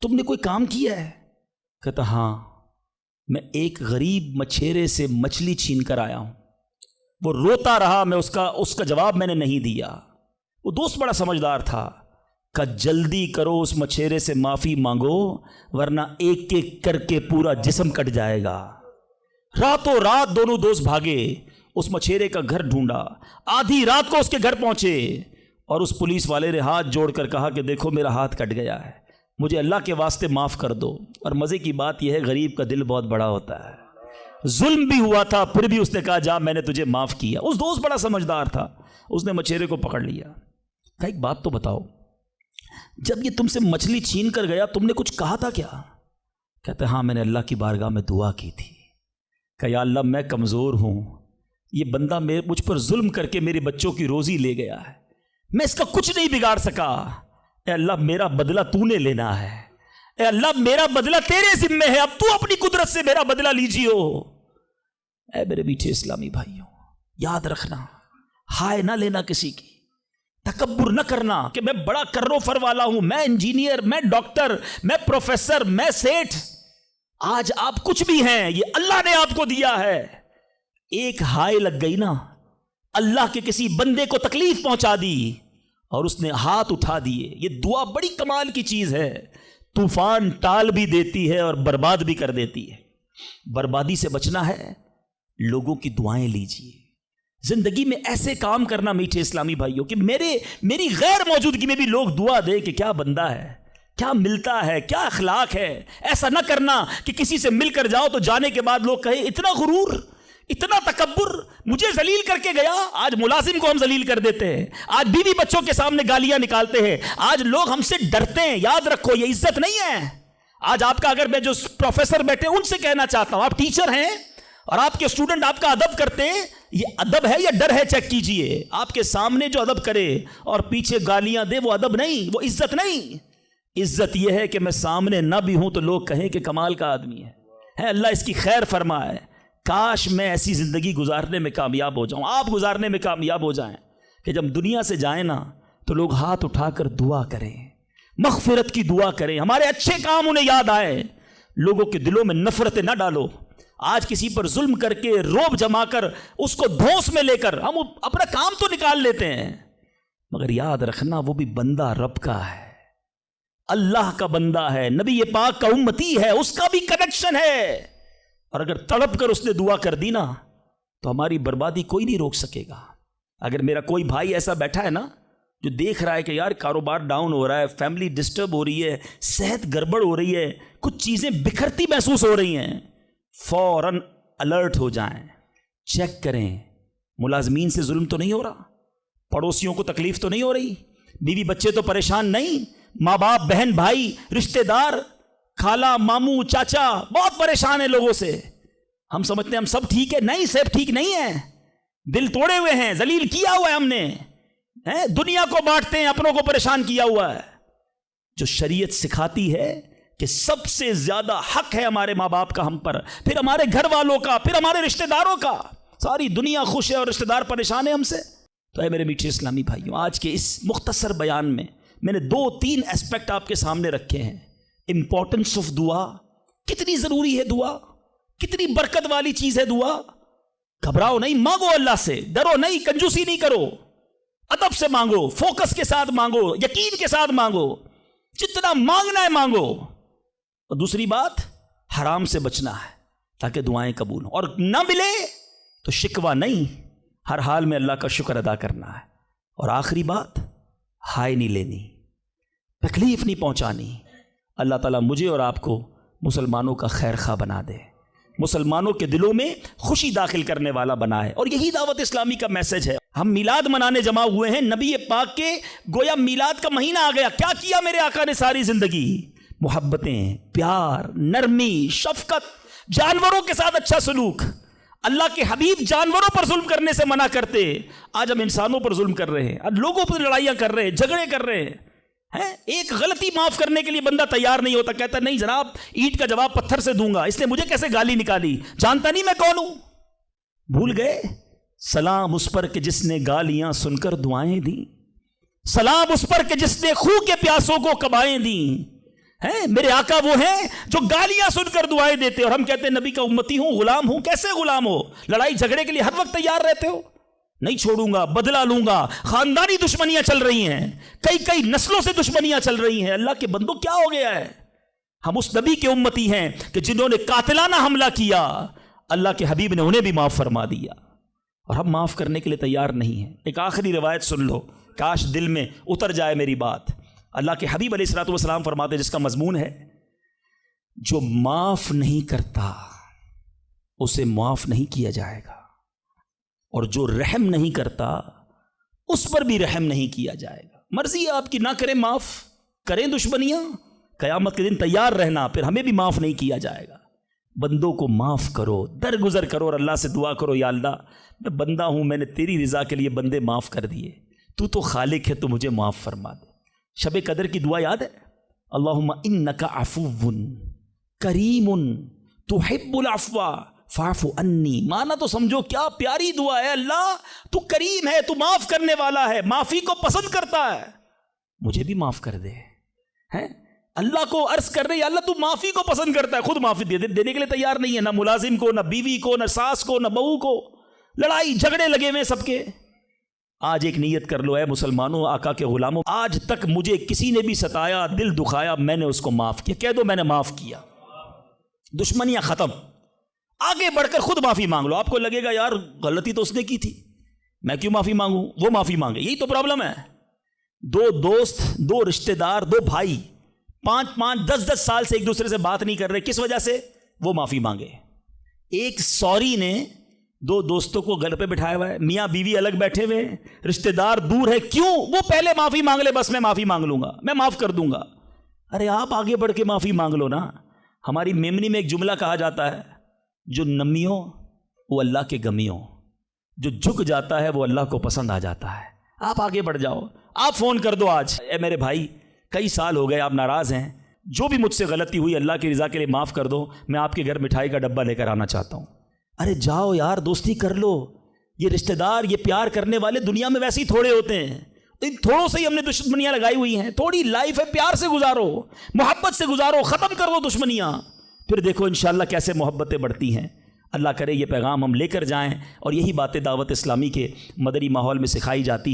[SPEAKER 2] تم نے کوئی کام کیا ہے؟ کہتا ہاں، میں ایک غریب مچھیرے سے مچھلی چھین کر آیا ہوں، وہ روتا رہا، میں اس کا جواب میں نے نہیں دیا۔ وہ دوست بڑا سمجھدار تھا، کہ جلدی کرو اس مچھیرے سے معافی مانگو ورنہ ایک ایک کر کے پورا جسم کٹ جائے گا۔ راتوں رات دونوں دوست بھاگے، اس مچھیرے کا گھر ڈھونڈا، آدھی رات کو اس کے گھر پہنچے، اور اس پولیس والے نے ہاتھ جوڑ کر کہا کہ دیکھو میرا ہاتھ کٹ گیا ہے، مجھے اللہ کے واسطے معاف کر دو۔ اور مزے کی بات یہ ہے غریب کا دل بہت بڑا ہوتا ہے، ظلم بھی ہوا تھا پھر بھی اس نے کہا جا میں نے تجھے معاف کیا۔ اس دوست بڑا سمجھدار تھا، اس نے مچھیرے کو پکڑ لیا، کہا ایک بات تو بتاؤ، جب یہ تم سے مچھلی چھین کر گیا تم نے کچھ کہا تھا کیا؟ کہتے ہاں میں نے اللہ کی بارگاہ میں دعا کی تھی کہ یا اللہ میں کمزور ہوں، یہ بندہ مجھ پر ظلم کر کے میرے بچوں کی روزی لے گیا ہے، میں اس کا کچھ نہیں بگاڑ سکا، اے اللہ میرا بدلہ تو نے لینا ہے، اے اللہ میرا بدلہ تیرے ذمہ ہے، اب تو اپنی قدرت سے میرا بدلہ لیجیو۔ اے میرے میٹھے اسلامی بھائیوں، یاد رکھنا، ہائے نہ لینا کسی کی، تکبر نہ کرنا کہ میں بڑا کرو فر والا ہوں، میں انجینئر، میں ڈاکٹر، میں پروفیسر، میں سیٹھ۔ آج آپ کچھ بھی ہیں یہ اللہ نے آپ کو دیا ہے. ایک ہائے لگ گئی نا, اللہ کے کسی بندے کو تکلیف پہنچا دی اور اس نے ہاتھ اٹھا دیے. یہ دعا بڑی کمال کی چیز ہے, طوفان ٹال بھی دیتی ہے اور برباد بھی کر دیتی ہے. بربادی سے بچنا ہے, لوگوں کی دعائیں لیجیے. زندگی میں ایسے کام کرنا میٹھے اسلامی بھائیوں کہ میری غیر موجودگی میں بھی لوگ دعا دیں کہ کیا بندہ ہے, کیا ملتا ہے, کیا اخلاق ہے. ایسا نہ کرنا کہ کسی سے مل کر جاؤ تو جانے کے بعد لوگ کہیں اتنا غرور, اتنا تکبر, مجھے ذلیل کر کے گیا. آج ملازم کو ہم ذلیل کر دیتے ہیں, آج بیوی بچوں کے سامنے گالیاں نکالتے ہیں, آج لوگ ہم سے ڈرتے ہیں. یاد رکھو یہ عزت نہیں ہے. آج آپ کا, اگر میں جو پروفیسر بیٹھے ان سے کہنا چاہتا ہوں, آپ ٹیچر ہیں اور آپ کے اسٹوڈنٹ آپ کا ادب کرتے ہیں, یہ ادب ہے یا ڈر ہے چیک کیجئے. آپ کے سامنے جو ادب کرے اور پیچھے گالیاں دے وہ ادب نہیں, وہ عزت نہیں. عزت یہ ہے کہ میں سامنے نہ بھی ہوں تو لوگ کہیں کہ کمال کا آدمی ہے. اللہ اس کی خیر فرمائے. کاش میں ایسی زندگی گزارنے میں کامیاب ہو جاؤں, آپ گزارنے میں کامیاب ہو جائیں کہ جب دنیا سے جائیں نا تو لوگ ہاتھ اٹھا کر دعا کریں, مغفرت کی دعا کریں, ہمارے اچھے کام انہیں یاد آئے. لوگوں کے دلوں میں نفرتیں نہ ڈالو. آج کسی پر ظلم کر کے روب جما کر اس کو دھوس میں لے کر ہم اپنا کام تو نکال لیتے ہیں, مگر یاد رکھنا وہ بھی بندہ رب کا ہے, اللہ کا بندہ ہے, نبی پاک کا امتی ہے, اس کا بھی کنیکشن ہے. اور اگر تڑپ کر اس نے دعا کر دی نا تو ہماری بربادی کوئی نہیں روک سکے گا. اگر میرا کوئی بھائی ایسا بیٹھا ہے نا جو دیکھ رہا ہے کہ یار کاروبار ڈاؤن ہو رہا ہے, فیملی ڈسٹرب ہو رہی ہے, صحت گڑبڑ ہو رہی ہے, کچھ چیزیں بکھرتی محسوس ہو رہی ہیں, فوراً الرٹ ہو جائیں, چیک کریں ملازمین سے ظلم تو نہیں ہو رہا, پڑوسیوں کو تکلیف تو نہیں ہو رہی, بیوی بچے تو پریشان نہیں, ماں باپ بہن بھائی رشتہ دار خالہ ماموں چاچا بہت پریشان ہیں لوگوں سے. ہم سمجھتے ہیں ہم سب ٹھیک ہے, نہیں سب ٹھیک نہیں ہے, دل توڑے ہوئے ہیں, ذلیل کیا ہوا ہے ہم نے, دنیا کو بانٹتے ہیں, اپنوں کو پریشان کیا ہوا ہے. جو شریعت سکھاتی ہے کہ سب سے زیادہ حق ہے ہمارے ماں باپ کا ہم پر, پھر ہمارے گھر والوں کا, پھر ہمارے رشتہ داروں کا. ساری دنیا خوش ہے اور رشتہ دار پریشان ہے ہم سے. تو اے میرے میٹھے اسلامی بھائیوں, آج کے اس مختصر بیان میں نے 2-3 ایسپیکٹ آپ کے سامنے رکھے ہیں. امپورٹنس آف دعا, کتنی ضروری ہے دعا, کتنی برکت والی چیز ہے دعا. گھبراؤ نہیں, مانگو اللہ سے, ڈرو نہیں, کنجوسی نہیں کرو, ادب سے مانگو, فوکس کے ساتھ مانگو, یقین کے ساتھ مانگو, جتنا مانگنا ہے مانگو. اور دوسری بات, حرام سے بچنا ہے تاکہ دعائیں قبول ہوں, اور نہ ملے تو شکوہ نہیں, ہر حال میں اللہ کا شکر ادا کرنا ہے. اور آخری بات, ہائے نہیں لینی, تکلیف نہیں پہنچانی. اللہ تعالیٰ مجھے اور آپ کو مسلمانوں کا خیر خواہ بنا دے, مسلمانوں کے دلوں میں خوشی داخل کرنے والا بنائے. اور یہی دعوت اسلامی کا میسج ہے. ہم میلاد منانے جمع ہوئے ہیں, نبی پاک کے گویا میلاد کا مہینہ آ گیا. کیا کیا میرے آقا نے ساری زندگی؟ محبتیں, پیار, نرمی, شفقت, جانوروں کے ساتھ اچھا سلوک. اللہ کے حبیب جانوروں پر ظلم کرنے سے منع کرتے, آج ہم انسانوں پر ظلم کر رہے ہیں, آج لوگوں پر لڑائیاں کر رہے ہیں, جھگڑے کر رہے ہیں. ایک غلطی معاف کرنے کے لیے بندہ تیار نہیں ہوتا, کہتا نہیں جناب اینٹ کا جواب پتھر سے دوں گا, اس نے مجھے کیسے گالی نکالی, جانتا نہیں میں کون ہوں. بھول گئے سلام اس پر کہ جس نے گالیاں سن کر دعائیں دیں, سلام اس پر کہ جس نے خوں کے پیاسوں کو کبائیں دیں. میرے آقا وہ ہیں جو گالیاں سن کر دعائیں دیتے, اور ہم کہتے ہیں نبی کا امتی ہوں, غلام ہوں. کیسے غلام ہو؟ لڑائی جھگڑے کے لیے ہر وقت تیار رہتے ہو, نہیں چھوڑوں گا, بدلہ لوں گا. خاندانی دشمنیاں چل رہی ہیں, کئی نسلوں سے دشمنیاں چل رہی ہیں. اللہ کے بندوں کیا ہو گیا ہے؟ ہم اس نبی کے امتی ہیں کہ جنہوں نے قاتلانہ حملہ کیا, اللہ کے حبیب نے انہیں بھی معاف فرما دیا, اور ہم معاف کرنے کے لیے تیار نہیں ہیں. ایک آخری روایت سن لو, کاش دل میں اتر جائے میری بات. اللہ کے حبیب علیہ الصلوۃ والسلام فرماتے, جس کا مضمون ہے جو معاف نہیں کرتا اسے معاف نہیں کیا جائے گا, اور جو رحم نہیں کرتا اس پر بھی رحم نہیں کیا جائے گا. مرضی ہے آپ کی, نہ کریں معاف, کریں دشمنیاں, قیامت کے دن تیار رہنا, پھر ہمیں بھی معاف نہیں کیا جائے گا. بندوں کو معاف کرو, درگزر کرو, اور اللہ سے دعا کرو, یا اللہ میں بندہ ہوں, میں نے تیری رضا کے لیے بندے معاف کر دیے, تو خالق ہے, تو مجھے معاف فرما دے. شب قدر کی دعا یاد ہے؟ اللہم انکا عفو کریم تحب العفو فاعف عنی. مانا تو سمجھو کیا پیاری دعا ہے, اللہ تو کریم ہے, تو معاف کرنے والا ہے, معافی کو پسند کرتا ہے, مجھے بھی معاف کر دے. اللہ کو عرض کر رہے ہیں اللہ تو معافی کو پسند کرتا ہے، خود معافی دینے کے لیے تیار نہیں ہے، نہ ملازم کو، نہ بیوی کو، نہ ساس کو، نہ بہو کو، لڑائی جھگڑے لگے ہوئے سب کے۔ آج ایک نیت کر لو اے مسلمانوں، آقا کے غلاموں، آج تک مجھے کسی نے بھی ستایا، دل دکھایا، میں نے اس کو معاف کیا، کہہ دو میں نے معاف کیا، دشمنیاں ختم۔ آگے بڑھ کر خود معافی مانگ لو۔ آپ کو لگے گا یار غلطی تو اس نے کی تھی، میں کیوں معافی مانگوں، وہ معافی مانگے، یہی تو پرابلم ہے۔ دو دوست، دو رشتہ دار، دو بھائی 5-5 10-10 سال سے ایک دوسرے سے بات نہیں کر رہے، کس وجہ سے؟ وہ معافی مانگے۔ ایک سوری نے دو دوستوں کو گھر پہ بٹھایا ہوا ہے، میاں بیوی الگ بیٹھے ہوئے، رشتہ دار دور ہے، کیوں؟ وہ پہلے معافی مانگ لے، بس میں معافی مانگ لوں گا، میں معاف کر دوں گا۔ ارے آپ آگے بڑھ کے معافی مانگ لو نا۔ ہماری میمنی میں ایک جملہ کہا جاتا ہے، جو نمیوں وہ اللہ کے گمیوں، جو جھک جاتا ہے وہ اللہ کو پسند آ جاتا ہے۔ آپ آگے بڑھ جاؤ، آپ فون کر دو آج، اے میرے بھائی کئی سال ہو گئے آپ ناراض ہیں، جو بھی مجھ سے غلطی ہوئی اللہ کی رضا کے لیے معاف کر دو، میں آپ کے گھر مٹھائی کا ڈبہ لے کر آنا چاہتا ہوں۔ ارے جاؤ یار، دوستی کر لو۔ یہ رشتہ دار، یہ پیار کرنے والے دنیا میں ویسے ہی تھوڑے ہوتے ہیں، ان تھوڑوں سے ہی ہم نے دشمنیاں لگائی ہوئی ہیں۔ تھوڑی لائف ہے، پیار سے گزارو، محبت سے گزارو، ختم کر دو دشمنیاں، پھر دیکھو انشاءاللہ کیسے محبتیں بڑھتی ہیں۔ اللہ کرے یہ پیغام ہم لے کر جائیں، اور یہی باتیں دعوت اسلامی کے مدنی ماحول میں سکھائی جاتی ہیں۔